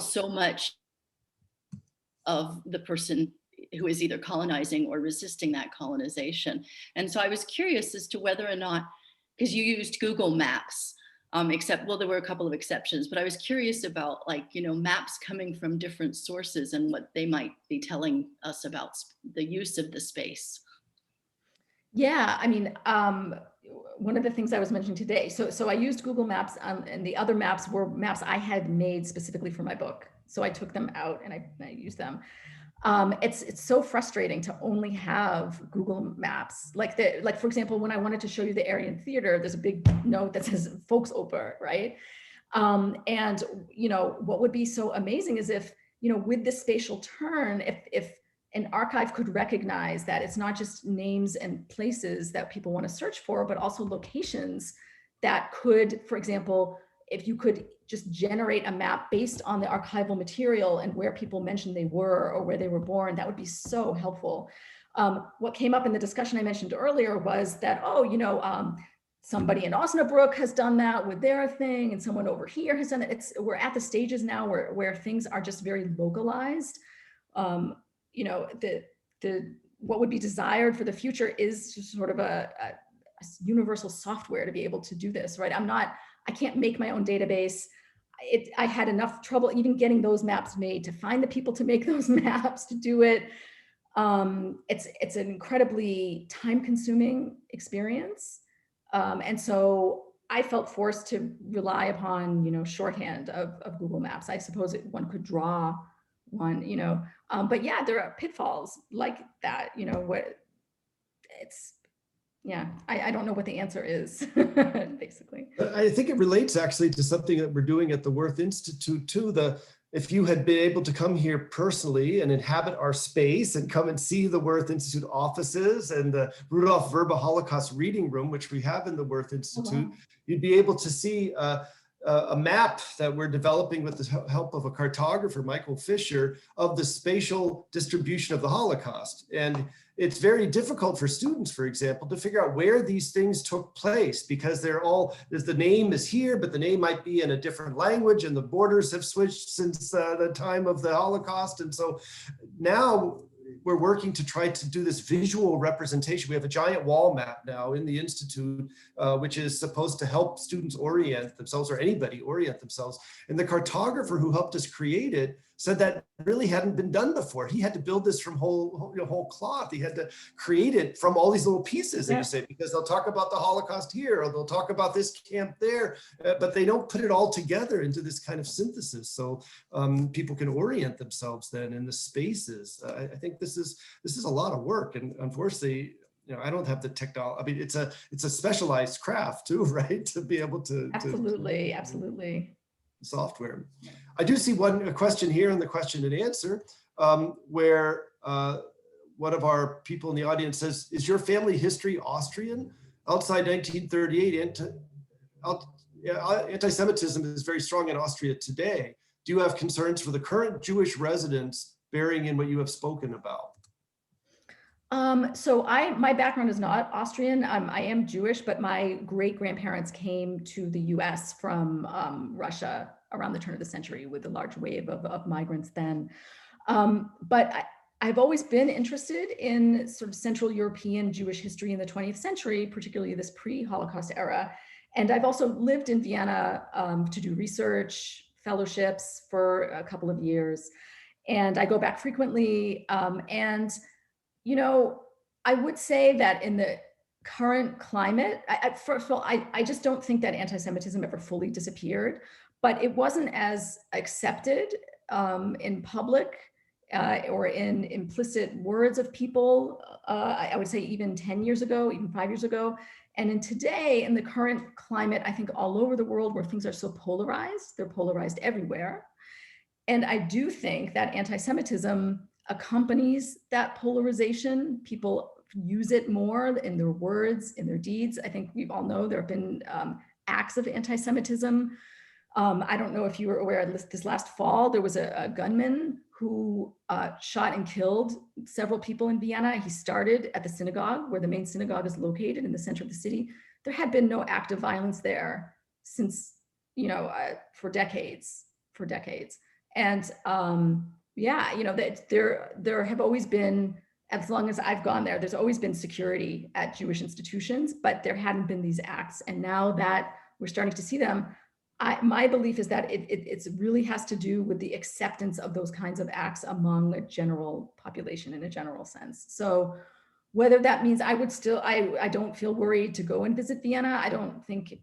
S2: so much of the person who is either colonizing or resisting that colonization. And so I was curious as to whether or not, because you used Google Maps, well, there were a couple of exceptions, but I was curious about, like, you know, maps coming from different sources and what they might be telling us about the use of the space.
S3: Yeah, I mean, one of the things I was mentioning today, so I used Google Maps, and the other maps were maps I had made specifically for my book. So I took them out and I used them. It's so frustrating to only have Google Maps. Like for example, when I wanted to show you the Aryan Theater, there's a big note that says Volksoper, right? And you know, what would be so amazing is if, you know, with this spatial turn, if an archive could recognize that it's not just names and places that people want to search for, but also locations that could, for example, if you could just generate a map based on the archival material and where people mentioned they were or where they were born, that would be so helpful. What came up in the discussion I mentioned earlier was that, oh, you know, somebody in Osnabrück has done that with their thing, and someone over here has done it. We're at the stages now where things are just very localized. You know, what would be desired for the future is just sort of a universal software to be able to do this, right? I can't make my own database. I had enough trouble even getting those maps made, to find the people to make those maps, to do it. It's an incredibly time-consuming experience. And so I felt forced to rely upon, you know, shorthand of Google Maps. I suppose one could draw one, you know, but yeah, there are pitfalls like that, you know, it's, yeah, I don't know what the answer is, basically.
S1: I think it relates actually to something that we're doing at the Worth Institute too. If you had been able to come here personally and inhabit our space and come and see the Worth Institute offices and the Rudolf Verba Holocaust Reading Room, which we have in the Worth Institute, you'd be able to see a map that we're developing with the help of a cartographer, Michael Fisher, of the spatial distribution of the Holocaust. And it's very difficult for students, for example, to figure out where these things took place, because the name is here, but the name might be in a different language, and the borders have switched since the time of the Holocaust. And so now we're working to try to do this visual representation. We have a giant wall map now in the Institute, which is supposed to help students orient themselves, or anybody orient themselves. And the cartographer who helped us create it said that really hadn't been done before. He had to build this from whole cloth. He had to create it from all these little pieces, as you say, because they'll talk about the Holocaust here, or they'll talk about this camp there, but they don't put it all together into this kind of synthesis. So people can orient themselves then in the spaces. I think this is a lot of work, and unfortunately, I don't have the technology. I mean, it's a specialized craft too, right? To be able to
S3: absolutely.
S1: Software. I do see a question here in the question and answer, where one of our people in the audience says, is your family history Austrian? Outside 1938, anti-Semitism is very strong in Austria today. Do you have concerns for the current Jewish residents bearing in what you have spoken about?
S3: So my background is not Austrian. I am Jewish, but my great-grandparents came to the US from Russia around the turn of the century with a large wave of migrants then. But I've always been interested in sort of Central European Jewish history in the 20th century, particularly this pre-Holocaust era. And I've also lived in Vienna to do research, fellowships for a couple of years. And I go back frequently. I would say that in the current climate, first of all, I just don't think that anti-Semitism ever fully disappeared, but it wasn't as accepted in public or in implicit words of people, I would say even 10 years ago, even 5 years ago. And in today, in the current climate, I think all over the world where things are so polarized, they're polarized everywhere. And I do think that anti-Semitism accompanies that polarization. People use it more in their words, in their deeds. I think we all know there have been acts of anti-Semitism. I don't know if you were aware, this last fall, there was a gunman who shot and killed several people in Vienna. He started at the synagogue, where the main synagogue is located in the center of the city. There had been no act of violence there since, for decades. And there have always been, as long as I've gone there, there's always been security at Jewish institutions, but there hadn't been these acts. And now that we're starting to see them, my belief is that it really has to do with the acceptance of those kinds of acts among a general population in a general sense. So whether that means I don't feel worried to go and visit Vienna. I don't think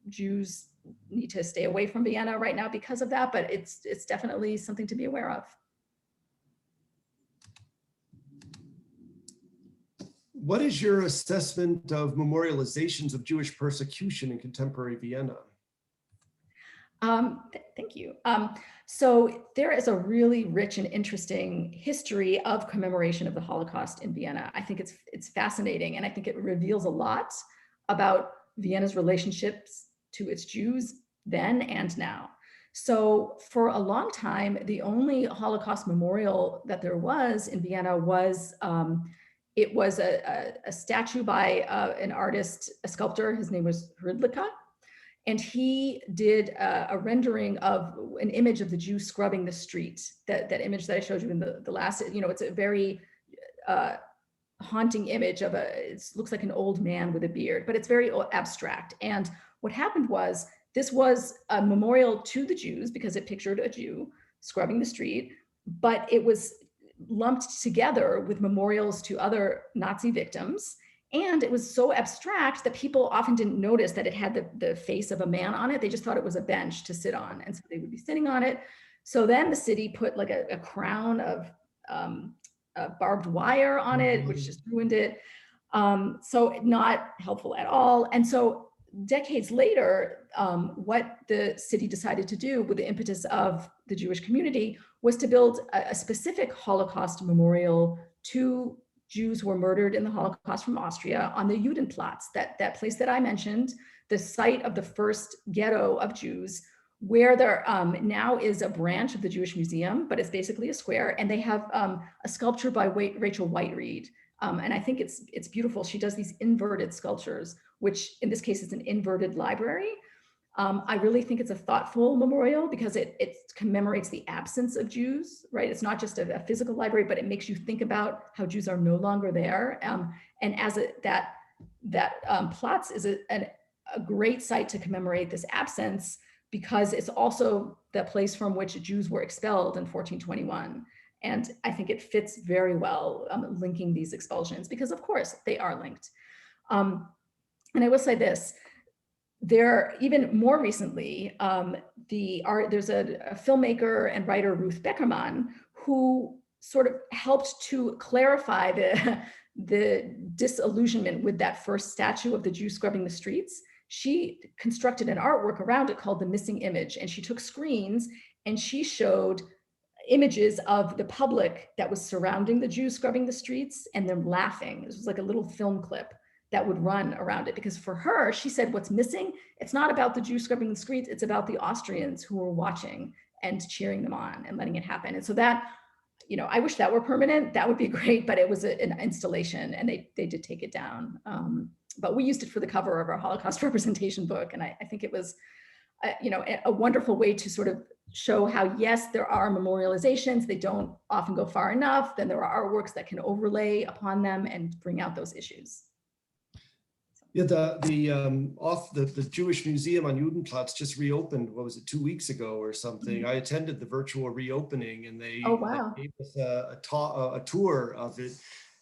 S3: Jews need to stay away from Vienna right now because of that, but it's definitely something to be aware of.
S1: What is your assessment of memorializations of Jewish persecution in contemporary Vienna?
S3: Thank you. So there is a really rich and interesting history of commemoration of the Holocaust in Vienna. I think it's fascinating, and I think it reveals a lot about Vienna's relationships to its Jews then and now. So for a long time, the only Holocaust memorial that there was in Vienna was it was a statue by an artist, a sculptor. His name was Hrdlicka. And he did a rendering of an image of the Jew scrubbing the street. That image that I showed you in the last, it's a very haunting image of it looks like an old man with a beard, but it's very abstract. And what happened was, this was a memorial to the Jews because it pictured a Jew scrubbing the street, but it was lumped together with memorials to other Nazi victims. And it was so abstract that people often didn't notice that it had the face of a man on it. They just thought it was a bench to sit on. And so they would be sitting on it. So then the city put like a crown of barbed wire on it, which just ruined it. So not helpful at all. And so decades later, what the city decided to do with the impetus of the Jewish community was to build a specific Holocaust memorial to Jews who were murdered in the Holocaust from Austria on the Judenplatz, that place that I mentioned, the site of the first ghetto of Jews, where there now is a branch of the Jewish Museum, but it's basically a square, and they have a sculpture by Rachel Whiteread. And I think it's beautiful. She does these inverted sculptures, which in this case is an inverted library. I really think it's a thoughtful memorial because it commemorates the absence of Jews, right? It's not just a physical library, but it makes you think about how Jews are no longer there. And as that Platz is a great site to commemorate this absence, because it's also the place from which Jews were expelled in 1421. And I think it fits very well linking these expulsions, because of course they are linked. And I will say this, there, even more recently, there's a filmmaker and writer, Ruth Beckerman, who sort of helped to clarify the disillusionment with that first statue of the Jew scrubbing the streets. She constructed an artwork around it called The Missing Image, and she took screens and she showed images of the public that was surrounding the Jews scrubbing the streets and them laughing. This was like a little film clip that would run around it, because for her, she said, what's missing, it's not about the Jews scrubbing the streets, it's about the Austrians who were watching and cheering them on and letting it happen. And so that, I wish that were permanent, that would be great, but it was an installation and they did take it down. But we used it for the cover of our Holocaust representation book. And I think it was, a wonderful way to sort of show how, yes, there are memorializations, they don't often go far enough, then there are artworks that can overlay upon them and bring out those issues.
S1: Yeah, the Jewish Museum on Judenplatz just reopened, what was it, 2 weeks ago or something? Mm-hmm. I attended the virtual reopening and they, they gave us a tour of it.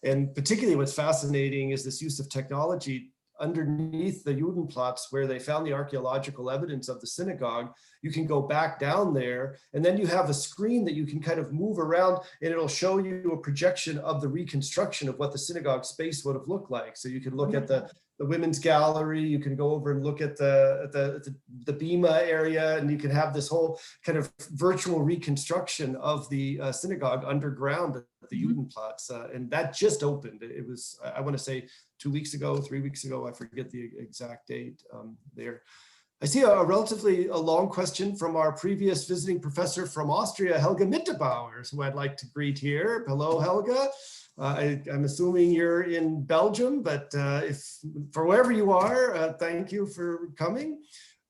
S1: And particularly what's fascinating is this use of technology underneath the Judenplatz, where they found the archaeological evidence of the synagogue. You can go back down there, and then you have a screen that you can kind of move around, and it'll show you a projection of the reconstruction of what the synagogue space would have looked like. So you can look at the women's gallery, you can go over and look at the Bima area, and you can have this whole kind of virtual reconstruction of the synagogue underground at the Judenplatz. And that just opened. It was, I want to say, 2 weeks ago, 3 weeks ago, I forget the exact date there. I see a relatively long question from our previous visiting professor from Austria, Helga Mitterbauer, who I'd like to greet here. Hello, Helga. I'm assuming you're in Belgium, but if for wherever you are, thank you for coming.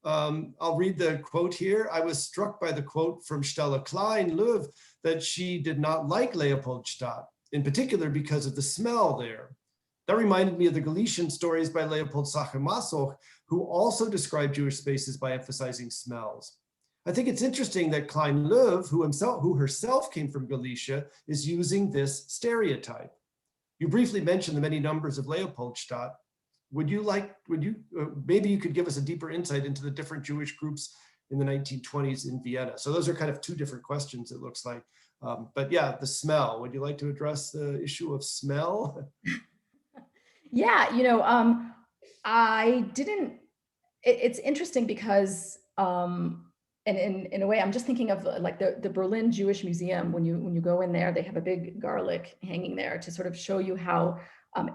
S1: I'll read the quote here. I was struck by the quote from Stella Klein-Löw that she did not like Leopoldstadt, in particular because of the smell there. That reminded me of the Galician stories by Leopold Sacher-Masoch, who also described Jewish spaces by emphasizing smells. I think it's interesting that Klein-Löw, who herself came from Galicia, is using this stereotype. You briefly mentioned the many numbers of Leopoldstadt. Maybe you could give us a deeper insight into the different Jewish groups in the 1920s in Vienna. So those are kind of two different questions, it looks like. But yeah, the smell. Would you like to address the issue of smell?
S3: Yeah, I didn't, it's interesting because, and in a way, I'm just thinking of like the Berlin Jewish Museum. When you go in there, they have a big garlic hanging there to sort of show you how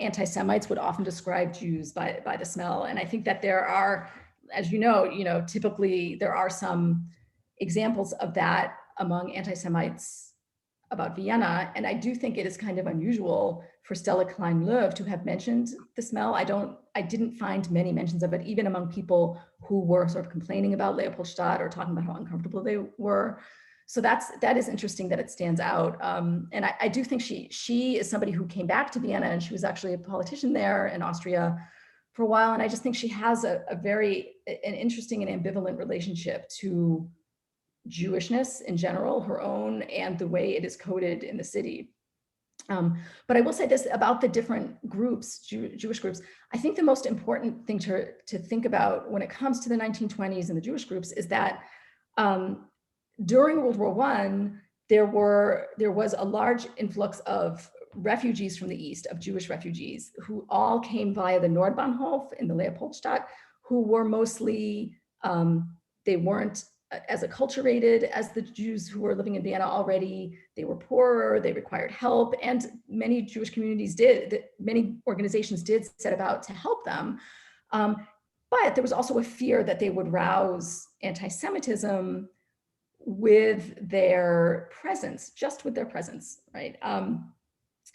S3: anti-Semites would often describe Jews by the smell. And I think that there are, as you know, typically there are some examples of that among anti-Semites about Vienna. And I do think it is kind of unusual for Stella Klein-Löw to have mentioned the smell. I didn't find many mentions of it, even among people who were sort of complaining about Leopoldstadt or talking about how uncomfortable they were. So that is interesting that it stands out. And I do think she is somebody who came back to Vienna, and she was actually a politician there in Austria for a while. And I just think she has an interesting and ambivalent relationship to Jewishness in general, her own, and the way it is coded in the city. But I will say this about the different groups, Jewish groups. I think the most important thing to think about when it comes to the 1920s and the Jewish groups is that during World War I, there was a large influx of refugees from the East, of Jewish refugees, who all came via the Nordbahnhof in the Leopoldstadt, who were mostly, they weren't as acculturated as the Jews who were living in Vienna already. They were poorer, they required help, and many Jewish communities did, many organizations did set about to help them. But there was also a fear that they would rouse anti-Semitism with their presence, just with their presence, right?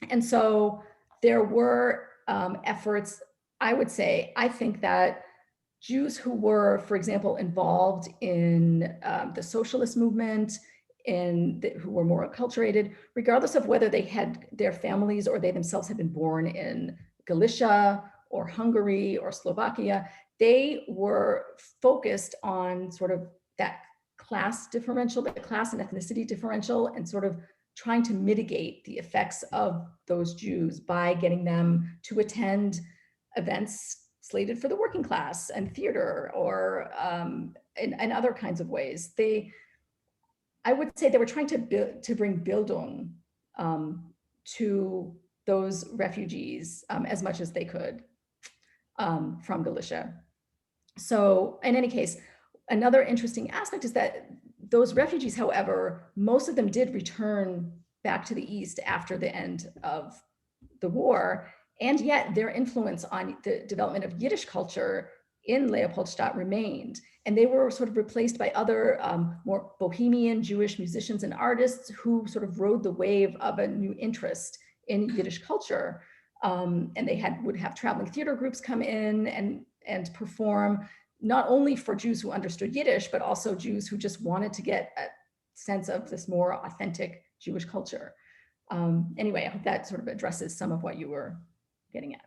S3: And so there were efforts, I would say, I think that Jews who were, for example, involved in the socialist movement, who were more acculturated, regardless of whether they had their families or they themselves had been born in Galicia or Hungary or Slovakia, they were focused on sort of that class differential, the class and ethnicity differential, and sort of trying to mitigate the effects of those Jews by getting them to attend events slated for the working class and theater, or in other kinds of ways. I would say they were trying to bring Bildung to those refugees as much as they could from Galicia. So in any case, another interesting aspect is that those refugees, however, most of them did return back to the East after the end of the war, and yet their influence on the development of Yiddish culture in Leopoldstadt remained. And they were sort of replaced by other more bohemian Jewish musicians and artists who sort of rode the wave of a new interest in Yiddish culture. And they would have traveling theater groups come in and perform, not only for Jews who understood Yiddish, but also Jews who just wanted to get a sense of this more authentic Jewish culture. Anyway, I hope that sort of addresses some of what you were getting at.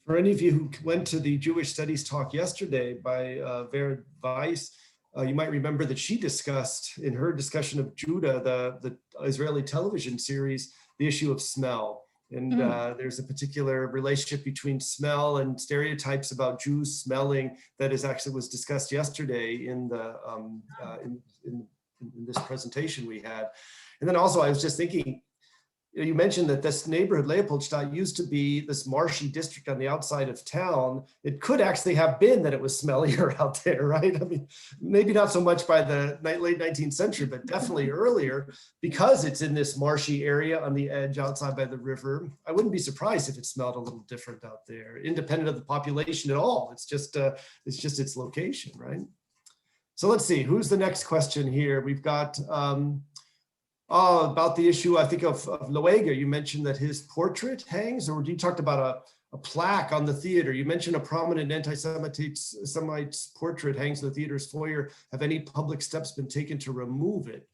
S1: For any of you who went to the Jewish Studies talk yesterday by Vera Weiss, you might remember that she discussed in her discussion of Judah, the Israeli television series, the issue of smell. And there's a particular relationship between smell and stereotypes about Jews smelling that was discussed yesterday in the in this presentation we had. And then also I was just thinking, you mentioned that this neighborhood, Leopoldstadt, used to be this marshy district on the outside of town. It could actually have been that it was smellier out there, right? I mean, maybe not so much by the late 19th century, but definitely earlier, because it's in this marshy area on the edge outside by the river. I wouldn't be surprised if it smelled a little different out there, independent of the population at all. It's just its location, right? So let's see, who's the next question here? We've got, about the issue, I think, of Lueger. You mentioned that his portrait hangs, or you talked about a plaque on the theater. You mentioned a prominent anti-Semite's portrait hangs in the theater's foyer. Have any public steps been taken to remove it?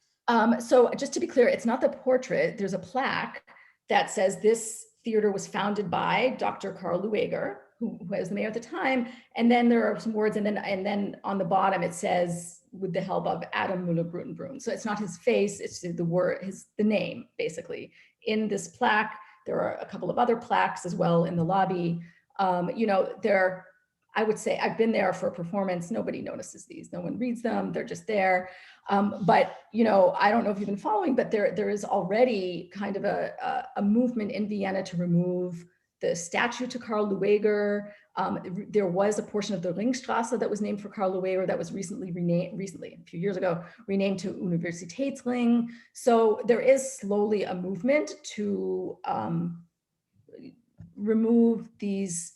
S3: So just to be clear, it's not the portrait. There's a plaque that says this theater was founded by Dr. Karl Lueger, who was the mayor at the time. And then there are some words, and then on the bottom it says, with the help of Adam Müller-Grutenbrunn. So it's not his face, it's the word, the name, basically. In this plaque, there are a couple of other plaques as well in the lobby. I would say, I've been there for a performance, nobody notices these, no one reads them, they're just there. But I don't know if you've been following, but there is already kind of a movement in Vienna to remove the statue to Karl Lueger. There was a portion of the Ringstraße that was named for Karl Lueger that was recently, a few years ago, renamed to Universitätsring. So there is slowly a movement to remove these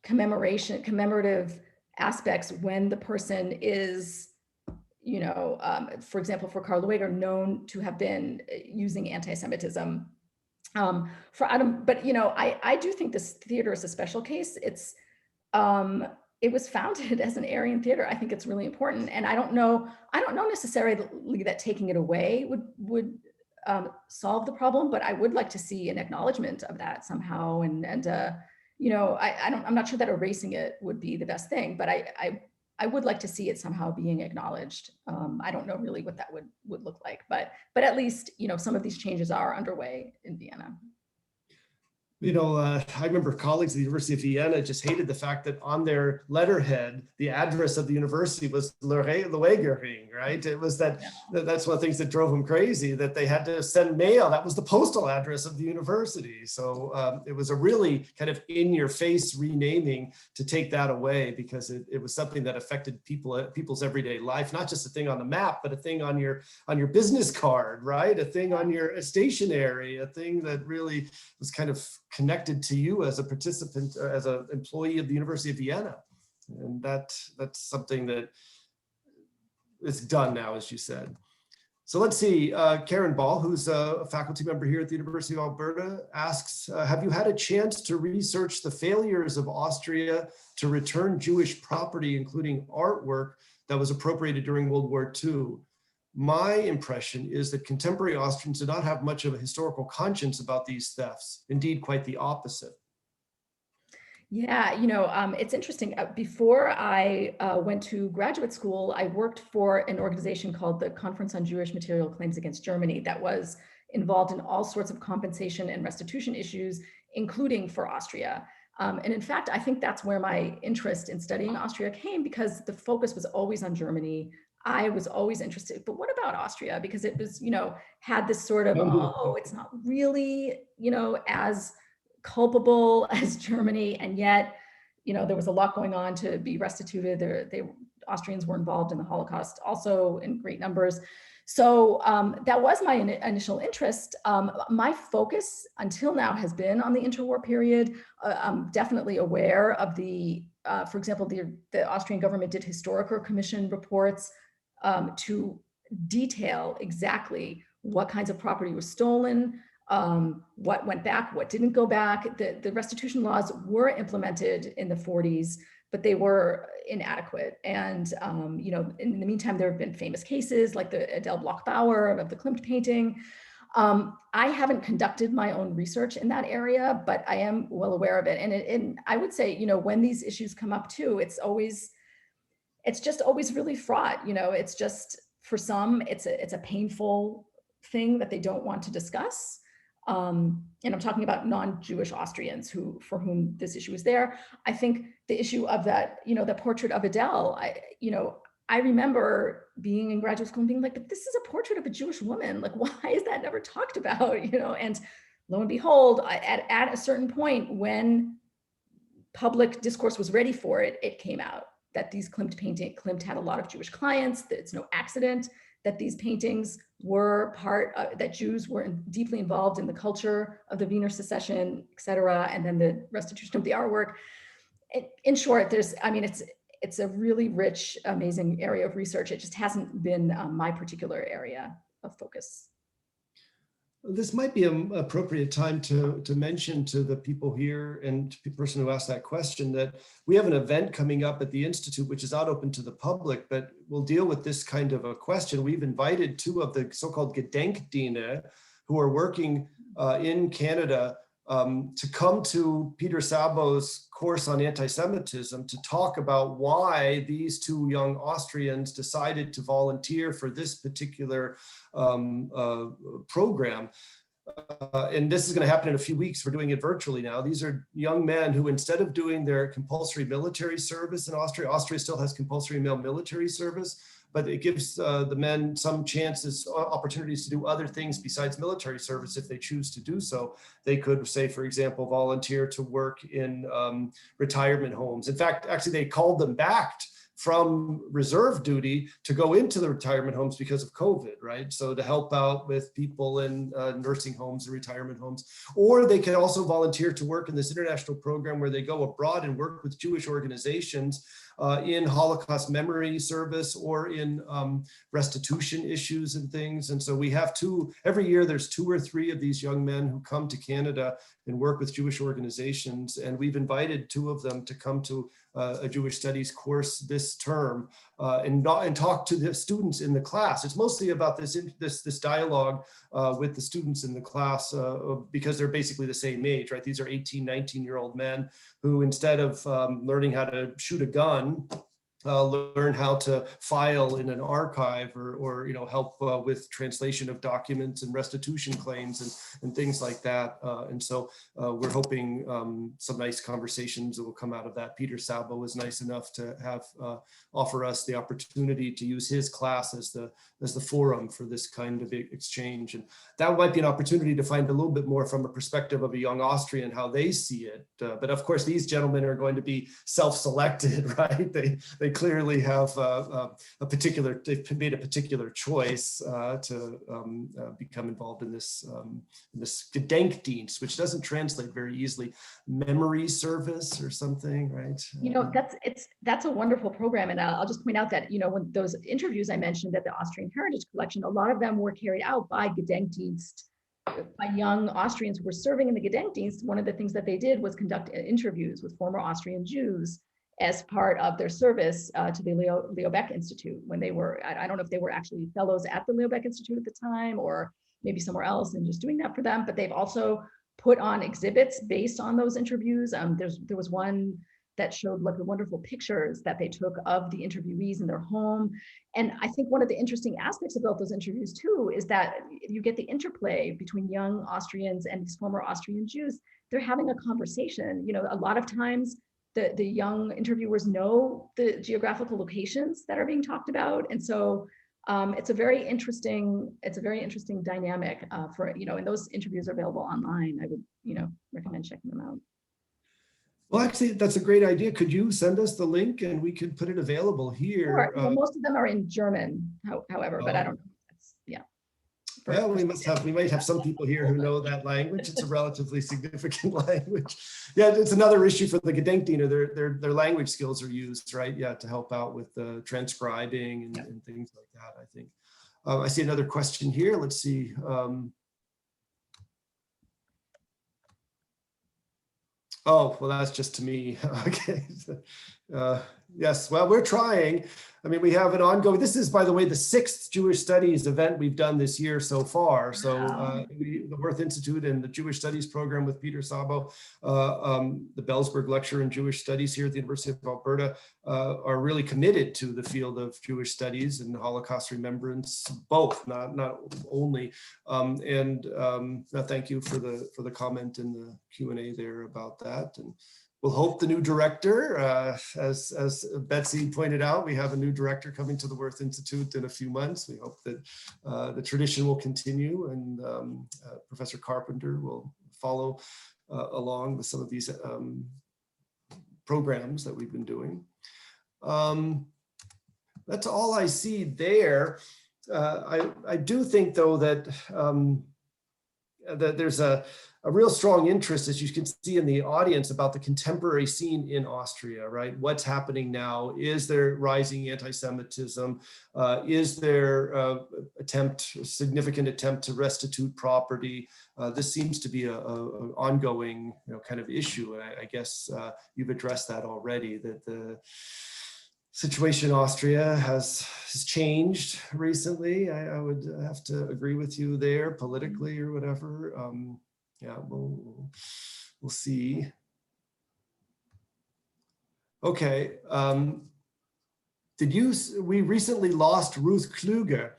S3: commemorative aspects when the person is, for example, for Karl Lueger, known to have been using anti-Semitism. For Adam, but I do think this theater is a special case. It was founded as an Aryan theater. I think it's really important, and I don't know necessarily that taking it away would solve the problem, but I would like to see an acknowledgement of that somehow. I'm not sure that erasing it would be the best thing, but I would like to see it somehow being acknowledged. I don't know really what that would look like, but at least, some of these changes are underway in Vienna.
S1: I remember colleagues at the University of Vienna just hated the fact that on their letterhead, the address of the university was Leuegering, right? It was that's one of the things that drove them crazy, that they had to send mail. That was the postal address of the university. So it was a really kind of in-your-face renaming to take that away, because it was something that affected people's everyday life, not just a thing on the map, but a thing on your business card, right? A thing on your stationery, a thing that really was kind of connected to you as a participant, as an employee of the University of Vienna. And that's something that is done now, as you said. So let's see, Karen Ball, who's a faculty member here at the University of Alberta, asks, have you had a chance to research the failures of Austria to return Jewish property, including artwork, that was appropriated during World War II? My impression is that contemporary Austrians do not have much of a historical conscience about these thefts. Indeed, quite the opposite.
S3: Yeah, it's interesting. Before I went to graduate school, I worked for an organization called the Conference on Jewish Material Claims Against Germany that was involved in all sorts of compensation and restitution issues, including for Austria. And in fact, I think that's where my interest in studying Austria came, because the focus was always on Germany. I was always interested, but what about Austria? Because it was, had this sort of, it's not really, as culpable as Germany, and yet, there was a lot going on to be restituted. Austrians were involved in the Holocaust also in great numbers. So that was my initial interest. My focus until now has been on the interwar period. I'm definitely aware of for example, the Austrian government did historical commission reports to detail exactly what kinds of property was stolen, what went back, what didn't go back. The restitution laws were implemented in the 40s, but they were inadequate. And, in the meantime, there have been famous cases like the Adele Bloch-Bauer of the Klimt painting. I haven't conducted my own research in that area, but I am well aware of it. And I would say, when these issues come up too, it's just always really fraught. It's just, for some, it's a painful thing that they don't want to discuss. And I'm talking about non-Jewish Austrians for whom this issue is there. I think the issue of that, the portrait of Adele, I remember being in graduate school and being like, but this is a portrait of a Jewish woman. Like, why is that never talked about? And lo and behold, at a certain point, when public discourse was ready for it, it came out that these Klimt had a lot of Jewish clients, that it's no accident that these paintings were that Jews were deeply involved in the culture of the Wiener Secession, et cetera, and then the restitution of the artwork. In short, it's a really rich, amazing area of research. It just hasn't been my particular area of focus.
S1: This might be an appropriate time to mention to the people here and to the person who asked that question that we have an event coming up at the Institute, which is not open to the public, but will deal with this kind of a question. We've invited two of the so-called Gedenkdiene who are working in Canada to come to Peter Szabo's course on anti-Semitism to talk about why these two young Austrians decided to volunteer for this particular program. And this is going to happen in a few weeks. We're doing it virtually now. These are young men who, instead of doing their compulsory military service in Austria, Austria still has compulsory male military service, but it gives the men some opportunities to do other things besides military service if they choose to do so. They could, say, for example, volunteer to work in retirement homes. In fact, actually, they called them back from reserve duty to go into the retirement homes because of COVID, right? So to help out with people in nursing homes and retirement homes. Or they can also volunteer to work in this international program where they go abroad and work with Jewish organizations in Holocaust memory service or in restitution issues and things. And so we have every year there's 2 or 3 of these young men who come to Canada and work with Jewish organizations. And we've invited 2 of them to come to a Jewish studies course this term and talk to the students in the class. It's mostly about this dialogue with the students in the class because they're basically the same age, right? These are 18, 19-year-old men who, instead of learning how to shoot a gun, learn how to file in an archive, or help with translation of documents and restitution claims and things like that. And so we're hoping some nice conversations that will come out of that. Peter Sabo was nice enough to have offer us the opportunity to use his class as the forum for this kind of exchange. And that might be an opportunity to find a little bit more from a perspective of a young Austrian, how they see it. But of course, these gentlemen are going to be self-selected, right? They clearly have they've made a particular choice to become involved in this Gedenkdienst, which doesn't translate very easily, memory service or something, right?
S3: That's a wonderful program. And I'll just point out that, when those interviews I mentioned at the Austrian Heritage Collection, a lot of them were carried out by Gedenkdienst, by young Austrians who were serving in the Gedenkdienst. One of the things that they did was conduct interviews with former Austrian Jews as part of their service to the Leo Baeck Institute when they were, I don't know if they were actually fellows at the Leo Baeck Institute at the time or maybe somewhere else and just doing that for them, but they've also put on exhibits based on those interviews. There was one that showed like the wonderful pictures that they took of the interviewees in their home. And I think one of the interesting aspects about those interviews too is that you get the interplay between young Austrians and these former Austrian Jews. They're having a conversation. A lot of times the young interviewers know the geographical locations that are being talked about. And so it's a very interesting dynamic for, and those interviews are available online. I would, recommend checking them out.
S1: Well, actually, that's a great idea. Could you send us the link and we could put it available here?
S3: Sure. Well, most of them are in German, however, but I don't know.
S1: Well, we might have some people here who know that language. It's a relatively significant language. Yeah, it's another issue for the Gedenkdiener. Their language skills are used, right? Yeah, to help out with the transcribing and things like that, I think. I see another question here. Let's see. Oh, well, that's just to me. Okay. Yes, well, we're trying. I mean, we have an ongoing, this is, by the way, the 6th Jewish Studies event we've done this year so far. So the Worth Institute and the Jewish Studies program with Peter Sabo, the Bellsberg Lecture in Jewish Studies here at the University of Alberta are really committed to the field of Jewish studies and Holocaust remembrance, both, not only. Thank you for the comment in the Q&A there about that. And we'll hope the new director, as Betsy pointed out, we have a new director coming to the Worth Institute in a few months. We hope that the tradition will continue and Professor Carpenter will follow along with some of these programs that we've been doing. That's all I see there. I do think, though, that that there's a real strong interest, as you can see in the audience, about the contemporary scene in Austria, right? What's happening now? Is there rising anti-Semitism? Is there significant attempt to restitute property? This seems to be an ongoing, kind of issue. I guess you've addressed that already, that the situation in Austria has changed recently. I would have to agree with you there, politically or whatever. Yeah, we'll see. Okay. We recently lost Ruth Kluge.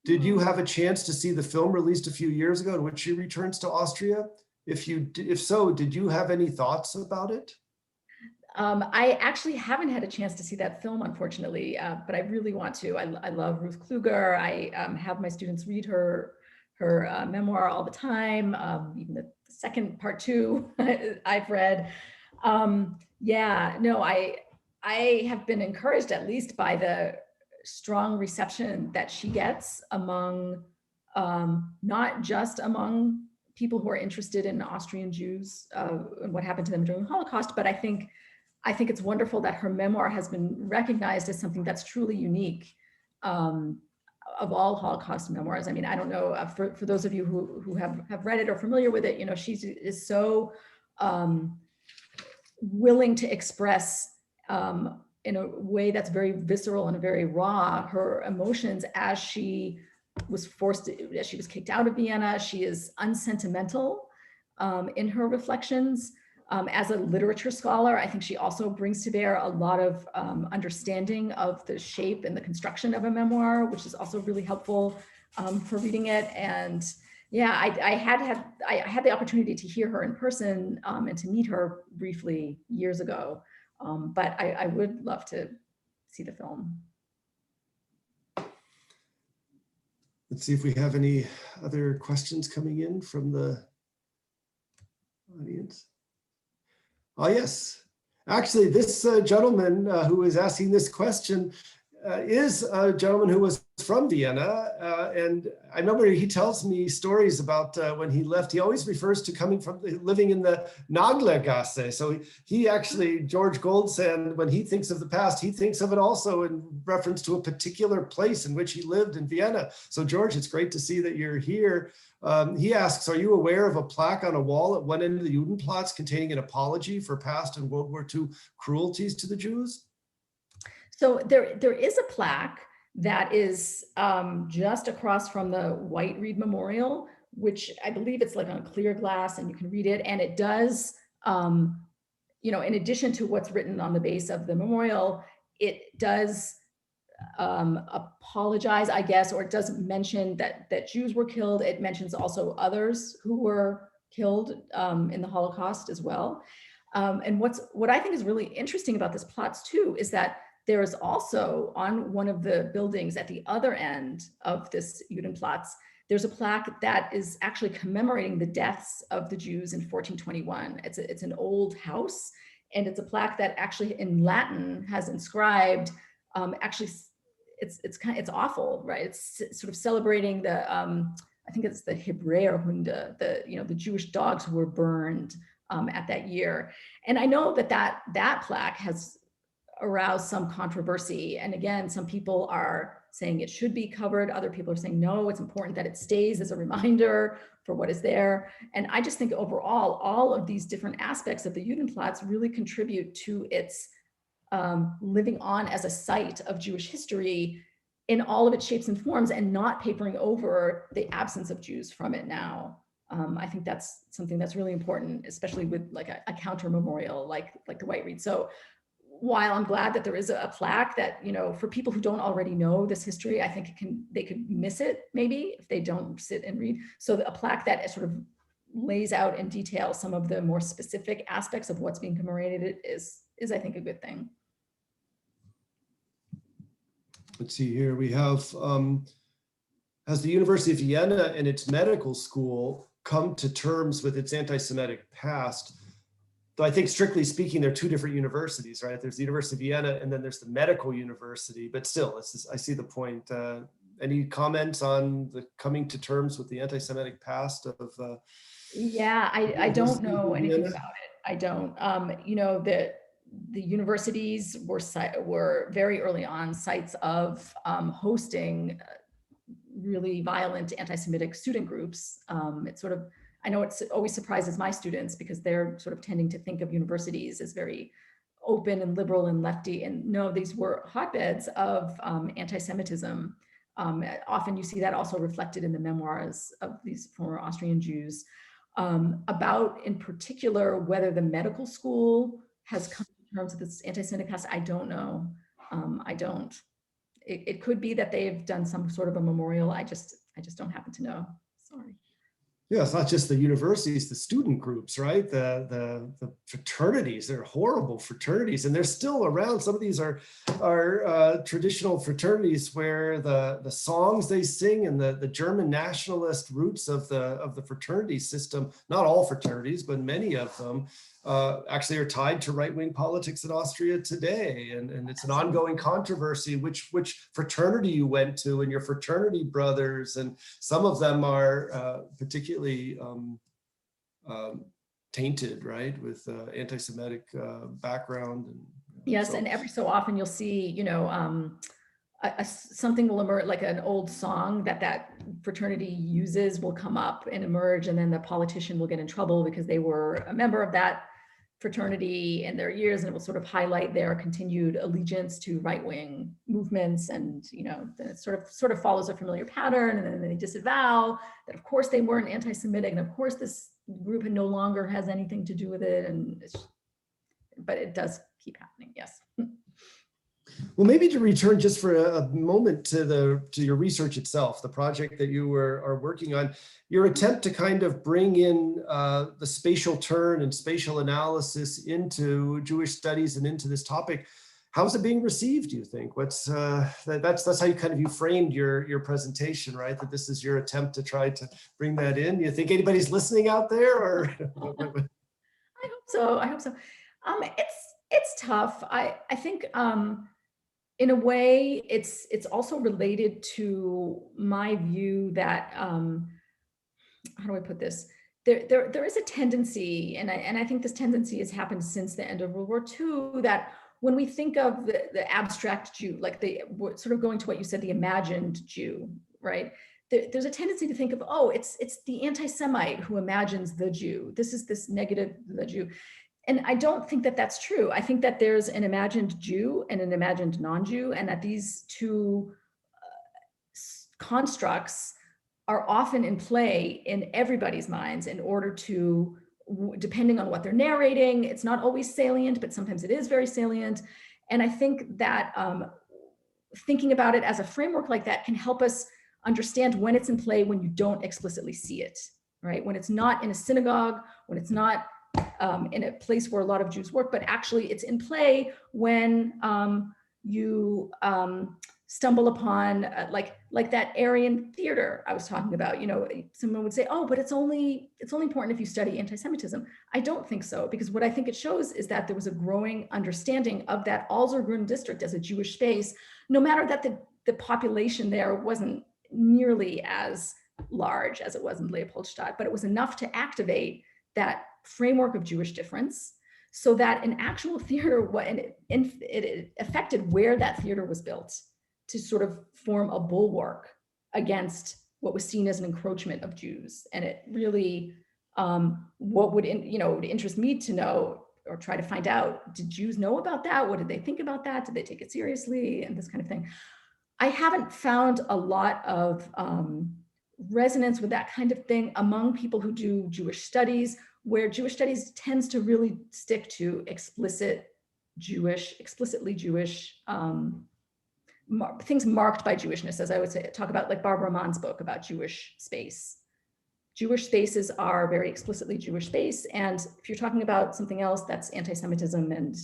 S1: Did you have a chance to see the film released a few years ago in which she returns to Austria? If so, did you have any thoughts about it?
S3: I actually haven't had a chance to see that film, unfortunately, but I really want to. I love Ruth Kluge. I have my students read her memoir all the time. Even the second part 2 I've read. I have been encouraged, at least by the strong reception that she gets among, not just among people who are interested in Austrian Jews and what happened to them during the Holocaust, but I think it's wonderful that her memoir has been recognized as something that's truly unique of all Holocaust memoirs. I mean, I don't know, for those of you who have read it or familiar with it, she is so willing to express in a way that's very visceral and very raw her emotions as she was as she was kicked out of Vienna. She is unsentimental in her reflections. As a literature scholar, I think she also brings to bear a lot of understanding of the shape and the construction of a memoir, which is also really helpful for reading it. And yeah, I had the opportunity to hear her in person and to meet her briefly years ago. But I would love to see the film.
S1: Let's see if we have any other questions coming in from the audience. Oh, yes. Actually, this gentleman who is asking this question is a gentleman who was from Vienna. And I remember he tells me stories about when he left. He always refers to coming from living in the Naglergasse. So he actually, George Goldsand, when he thinks of the past, he thinks of it also in reference to a particular place in which he lived in Vienna. So George, it's great to see that you're here. He asks, are you aware of a plaque on a wall at one end of the Judenplatz containing an apology for past and World War II cruelties to the Jews?
S3: So there is a plaque that is just across from the White Reed Memorial, which I believe it's like on clear glass and you can read it. And it does, you know, in addition to what's written on the base of the memorial, it does apologize, I guess, or it does mention that Jews were killed. It mentions also others who were killed in the Holocaust as well. And what I think is really interesting about this Platz too is that there is also on one of the buildings at the other end of this Judenplatz, there's a plaque that is actually commemorating the deaths of the Jews in 1421. It's an old house, and it's a plaque that actually in Latin has inscribed, actually it's awful, right? It's sort of celebrating the, I think it's the Hebräerhunde, the Jewish dogs who were burned at that year. And I know that plaque has aroused some controversy. And again, some people are saying it should be covered. Other people are saying, no, it's important that it stays as a reminder for what is there. And I just think overall, all of these different aspects of the Judenplatz really contribute to its living on as a site of Jewish history in all of its shapes and forms, and not papering over the absence of Jews from it now. I think that's something that's really important, especially with like a counter memorial like the White Reed. So while I'm glad that there is a plaque that, you know, for people who don't already know this history, I think they could miss it maybe if they don't sit and read. So a plaque that sort of lays out in detail some of the more specific aspects of what's being commemorated is I think a good thing.
S1: Let's see here. We have, has the University of Vienna and its medical school come to terms with its anti-Semitic past? Though I think strictly speaking, they're two different universities, right? There's the University of Vienna and then there's the medical university, but still, I see the point. Any comments on the coming to terms with the anti-Semitic past of?
S3: Yeah, I don't know anything about it. I don't, you know, the universities were very early on sites of hosting really violent anti-Semitic student groups. It's sort of, I know it always surprises my students because they're sort of tending to think of universities as very open and liberal and lefty. And no, these were hotbeds of anti-Semitism. Often you see that also reflected in the memoirs of these former Austrian Jews. About in particular, whether the medical school has come to terms with this anti-Semitic past, I don't know. I don't. It could be that they've done some sort of a memorial. I just don't happen to know. Sorry.
S1: Yeah, it's not just the universities, the student groups, right? The fraternities, they're horrible fraternities, and they're still around. Some of these are traditional fraternities where the songs they sing and the German nationalist roots of the fraternity system, not all fraternities, but many of them, actually are tied to right-wing politics in Austria today. And it's an ongoing controversy, which fraternity you went to and your fraternity brothers. And some of them are particularly tainted, right, with anti-Semitic background. And,
S3: yes, and every so often you'll see, you know, something will emerge, like an old song that fraternity uses will come up and emerge, and then the politician will get in trouble because they were a member of that fraternity in their years, and it will sort of highlight their continued allegiance to right-wing movements. And, you know, then it sort of follows a familiar pattern, and then they disavow that of course they weren't anti-Semitic, and of course this group no longer has anything to do with it, but it does keep happening. Yes.
S1: Well, maybe to return just for a moment to your research itself, the project that you are working on, your attempt to kind of bring in the spatial turn and spatial analysis into Jewish studies and into this topic. How's it being received, do you think? That's how you framed your presentation, right? That this is your attempt to try to bring that in. Do you think anybody's listening out there, or?
S3: I hope so. It's tough. I think in a way it's also related to my view that how do I put this? There is a tendency, and I think this tendency has happened since the end of World War II, that when we think of the abstract Jew, like sort of going to what you said, the imagined Jew, right? There's a tendency to think of, oh, it's the anti-Semite who imagines the Jew. This is this negative, the Jew. And I don't think that that's true. I think that there's an imagined Jew and an imagined non-Jew, and that these two constructs are often in play in everybody's minds in order to, depending on what they're narrating, it's not always salient, but sometimes it is very salient. And I think that thinking about it as a framework like that can help us understand when it's in play, when you don't explicitly see it, right? When it's not in a synagogue, when it's not in a place where a lot of Jews work, but actually it's in play when you stumble upon like that Aryan theater I was talking about. Someone would say, oh, but it's only important if you study anti-Semitism. I don't think so, because what I think it shows is that there was a growing understanding of that Alsergrund district as a Jewish space, no matter that the population there wasn't nearly as large as it was in Leopoldstadt, but it was enough to activate that framework of Jewish difference, so that an actual theater, it affected where that theater was built to sort of form a bulwark against what was seen as an encroachment of Jews. And it really, what would interest me to know or try to find out, did Jews know about that? What did they think about that? Did they take it seriously? And this kind of thing. I haven't found a lot of resonance with that kind of thing among people who do Jewish studies, where Jewish studies tends to really stick to explicitly Jewish things marked by Jewishness, as I would say, talk about like Barbara Mann's book about Jewish space. Jewish spaces are very explicitly Jewish space. And if you're talking about something else, that's anti-Semitism and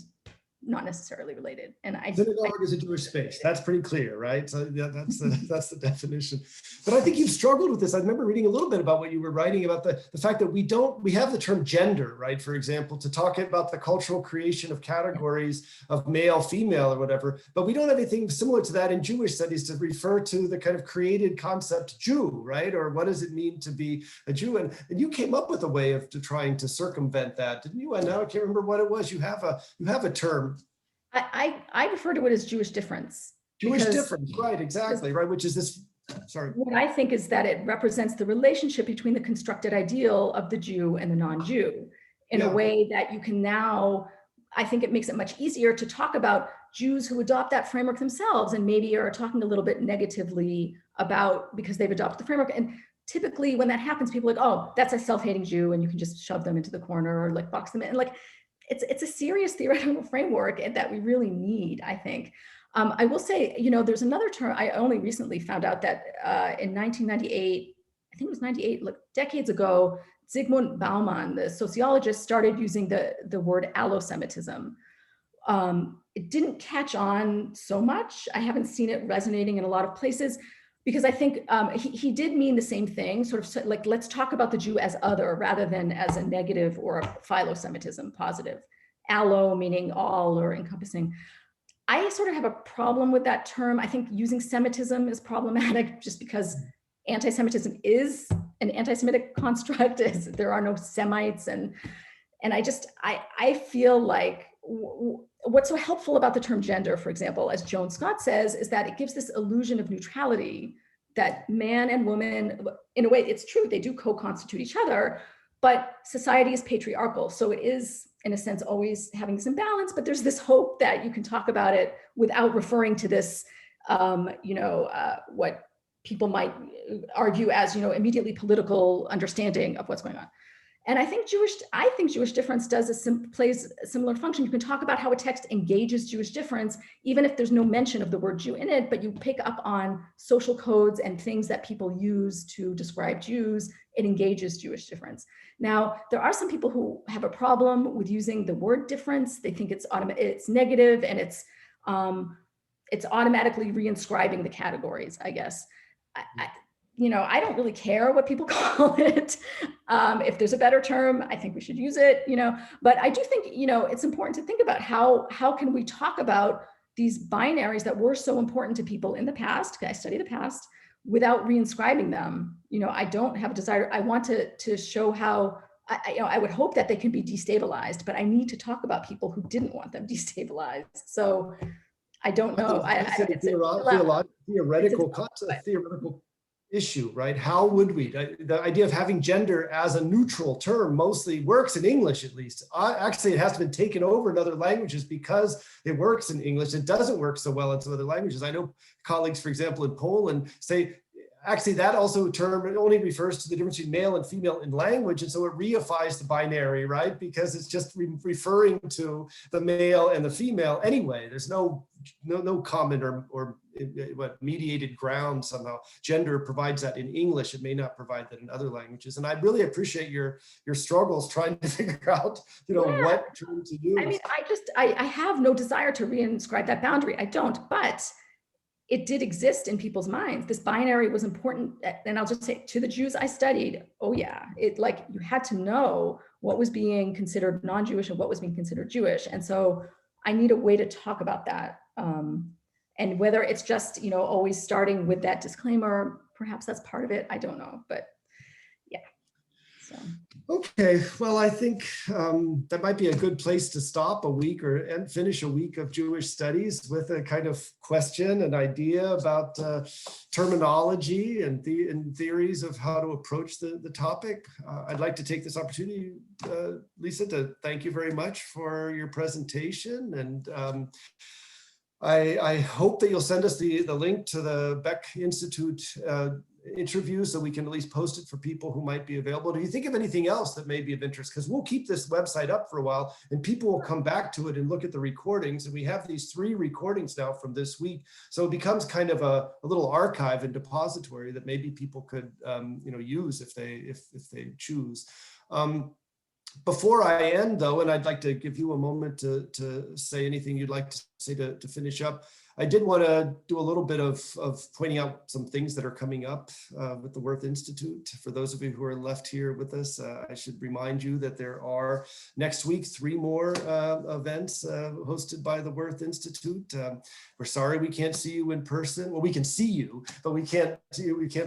S3: not necessarily related. And
S1: synagogue is a Jewish space. That's pretty clear, right? So yeah, that's the definition. But I think you've struggled with this. I remember reading a little bit about what you were writing about the fact that we have the term gender, right? For example, to talk about the cultural creation of categories of male, female, or whatever, but we don't have anything similar to that in Jewish studies to refer to the kind of created concept Jew, right? Or what does it mean to be a Jew? And you came up with a way of trying to circumvent that, didn't you? And now I can't remember what it was. You have a term.
S3: I refer to it as Jewish difference.
S1: Jewish difference, right, exactly, right, which is this, sorry.
S3: What I think is that it represents the relationship between the constructed ideal of the Jew and the non-Jew in a way that you can now, I think it makes it much easier to talk about Jews who adopt that framework themselves and maybe are talking a little bit negatively about because they've adopted the framework. And typically when that happens, people are like, oh, that's a self-hating Jew, and you can just shove them into the corner or like box them in. And like, it's a serious theoretical framework that we really need, I think. I will say, there's another term I only recently found out that in 1998, I think it was 98, like decades ago, Zygmunt Bauman, the sociologist, started using the word allo-Semitism. It didn't catch on so much. I haven't seen it resonating in a lot of places, because I think he did mean the same thing, sort of like, let's talk about the Jew as other rather than as a negative or a philo-Semitism, positive. Allo meaning all or encompassing. I sort of have a problem with that term. I think using Semitism is problematic just because anti-Semitism is an anti-Semitic construct. There are no Semites. And I feel like what's so helpful about the term gender, for example, as Joan Scott says, is that it gives this illusion of neutrality, that man and woman, in a way, it's true, they do co-constitute each other, but society is patriarchal. So it is, in a sense, always having this imbalance, but there's this hope that you can talk about it without referring to this, what people might argue as, immediately political understanding of what's going on. And I think Jewish difference plays a similar function. You can talk about how a text engages Jewish difference, even if there's no mention of the word Jew in it, but you pick up on social codes and things that people use to describe Jews. It engages Jewish difference. Now, there are some people who have a problem with using the word difference. They think it's negative, and it's automatically reinscribing the categories, I guess. I don't really care what people call it. If there's a better term, I think we should use it, but I do think, it's important to think about how can we talk about these binaries that were so important to people in the past, because I study the past, without reinscribing them. I don't have a desire. I want to show how, I would hope that they can be destabilized, but I need to talk about people who didn't want them destabilized. So I don't know.
S1: It's a theoretical issue, right? How would we? The idea of having gender as a neutral term mostly works in English, at least. Actually, it has been taken over in other languages because it works in English. It doesn't work so well in some other languages. I know colleagues, for example, in Poland say, actually, that also term only refers to the difference between male and female in language. And so it reifies the binary, right? Because it's just referring to the male and the female anyway. There's no common or what mediated ground somehow. Gender provides that in English. It may not provide that in other languages. And I really appreciate your struggles trying to figure out, what term to use.
S3: I mean, I have no desire to reinscribe that boundary. I don't, but it did exist in people's minds. This binary was important. And I'll just say, to the Jews I studied, oh yeah, you had to know what was being considered non-Jewish and what was being considered Jewish. And so I need a way to talk about that. And whether it's just, always starting with that disclaimer, perhaps that's part of it. I don't know, but yeah. So.
S1: Okay, well, I think that might be a good place to stop and finish a week of Jewish studies with a kind of question, an idea about terminology and theories of how to approach the topic. I'd like to take this opportunity, Lisa, to thank you very much for your presentation, and I hope that you'll send us the link to the Beck Institute interview so we can at least post it for people who might be available. Do you think of anything else that may be of interest? Because we'll keep this website up for a while and people will come back to it and look at the recordings. And we have these 3 recordings now from this week. So it becomes kind of a little archive and depository that maybe people could use if they choose. Before I end, though, and I'd like to give you a moment to say anything you'd like to say to finish up, I did want to do a little bit of pointing out some things that are coming up with the Wirth Institute. For those of you who are left here with us, I should remind you that there are next week 3 more events hosted by the Wirth Institute. We're sorry we can't see you in person. Well, we can see you, but we can't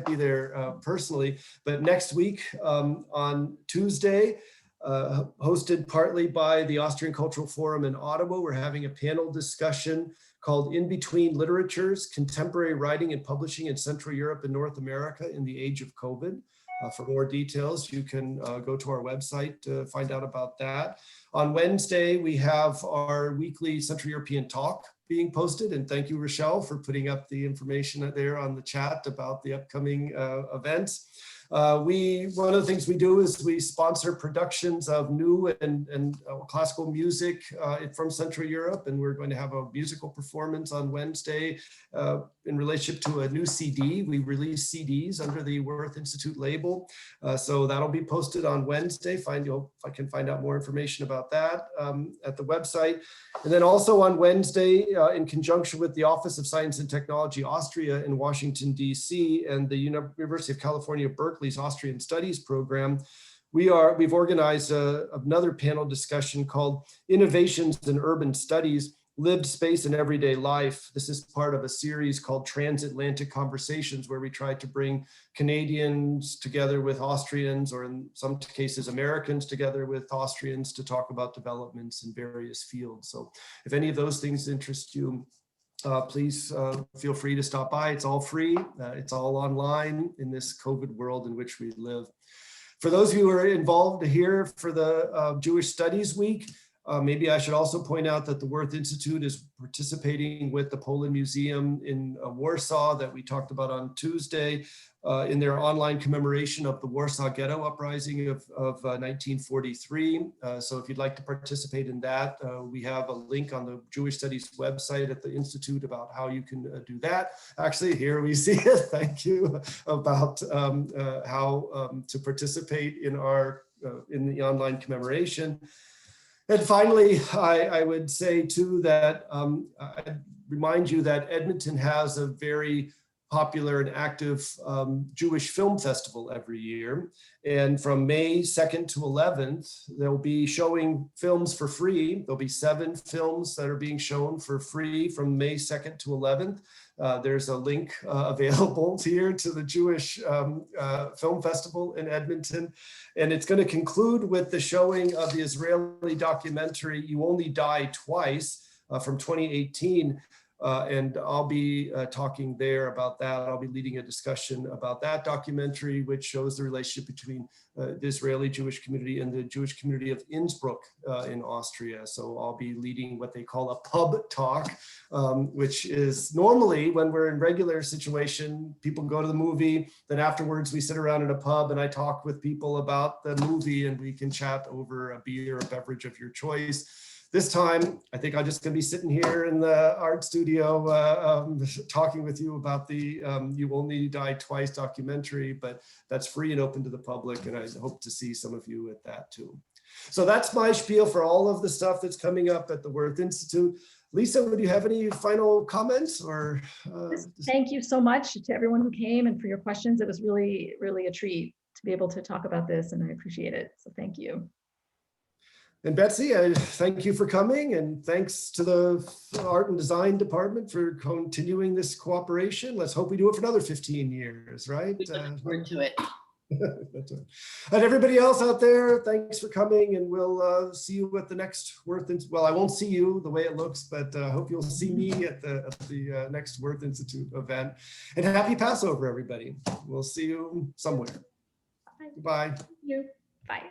S1: be there personally. But next week on Tuesday, hosted partly by the Austrian Cultural Forum in Ottawa, we're having a panel discussion called In Between Literatures, Contemporary Writing and Publishing in Central Europe and North America in the Age of COVID. For more details, you can go to our website to find out about that. On Wednesday, we have our weekly Central European Talk being posted, and thank you, Rochelle, for putting up the information there on the chat about the upcoming events. One of the things we do is we sponsor productions of new and classical music from Central Europe, and we're going to have a musical performance on Wednesday in relationship to a new CD. We release CDs under the Wirth Institute label, so that'll be posted on Wednesday. I can find out more information about that at the website. And then also on Wednesday, in conjunction with the Office of Science and Technology Austria in Washington, D.C. and the University of California, Berkeley's Austrian Studies program, we've organized another panel discussion called Innovations in Urban Studies, Lived Space and Everyday Life. This is part of a series called Transatlantic Conversations, where we try to bring Canadians together with Austrians, or in some cases Americans together with Austrians, to talk about developments in various fields. So if any of those things interest you, please feel free to stop by. It's all free. It's all online in this COVID world in which we live. For those of you who are involved here for the Jewish Studies Week, Maybe I should also point out that the Worth Institute is participating with the Poland Museum in Warsaw that we talked about on Tuesday in their online commemoration of the Warsaw Ghetto Uprising of 1943. So if you'd like to participate in that, we have a link on the Jewish Studies website at the Institute about how you can do that. Actually, here we see it. Thank you, about how to participate in the online commemoration. And finally, I would say too that I remind you that Edmonton has a very popular and active Jewish film festival every year. And from May 2nd to 11th, they'll be showing films for free. There'll be 7 films that are being shown for free from May 2nd to 11th. There's a link available here to the Jewish Film Festival in Edmonton. And it's going to conclude with the showing of the Israeli documentary, You Only Die Twice, from 2018. And I'll be talking there about that. I'll be leading a discussion about that documentary, which shows the relationship between the Israeli Jewish community and the Jewish community of Innsbruck in Austria. So I'll be leading what they call a pub talk, which is normally when we're in regular situation, people go to the movie, then afterwards we sit around in a pub and I talk with people about the movie and we can chat over a beer or beverage of your choice. This time, I think I'm just going to be sitting here in the art studio talking with you about the You Only Die Twice documentary, but that's free and open to the public, and I hope to see some of you at that too. So that's my spiel for all of the stuff that's coming up at the Worth Institute. Lisa, would you have any final comments? Or
S3: Thank you so much to everyone who came and for your questions. It was really, really a treat to be able to talk about this, and I appreciate it. So thank you.
S1: And Betsy, I thank you for coming, and thanks to the Art and Design Department for continuing this cooperation. Let's hope we do it for another 15 years, right?
S2: Look forward to it.
S1: That's right. And everybody else out there, thanks for coming, and we'll see you at the next Worth Institute. Well, I won't see you the way it looks, but I hope you'll see me at the next Worth Institute event. And happy Passover, everybody. We'll see you somewhere.
S3: Bye.
S1: Goodbye.
S3: Thank you. Bye.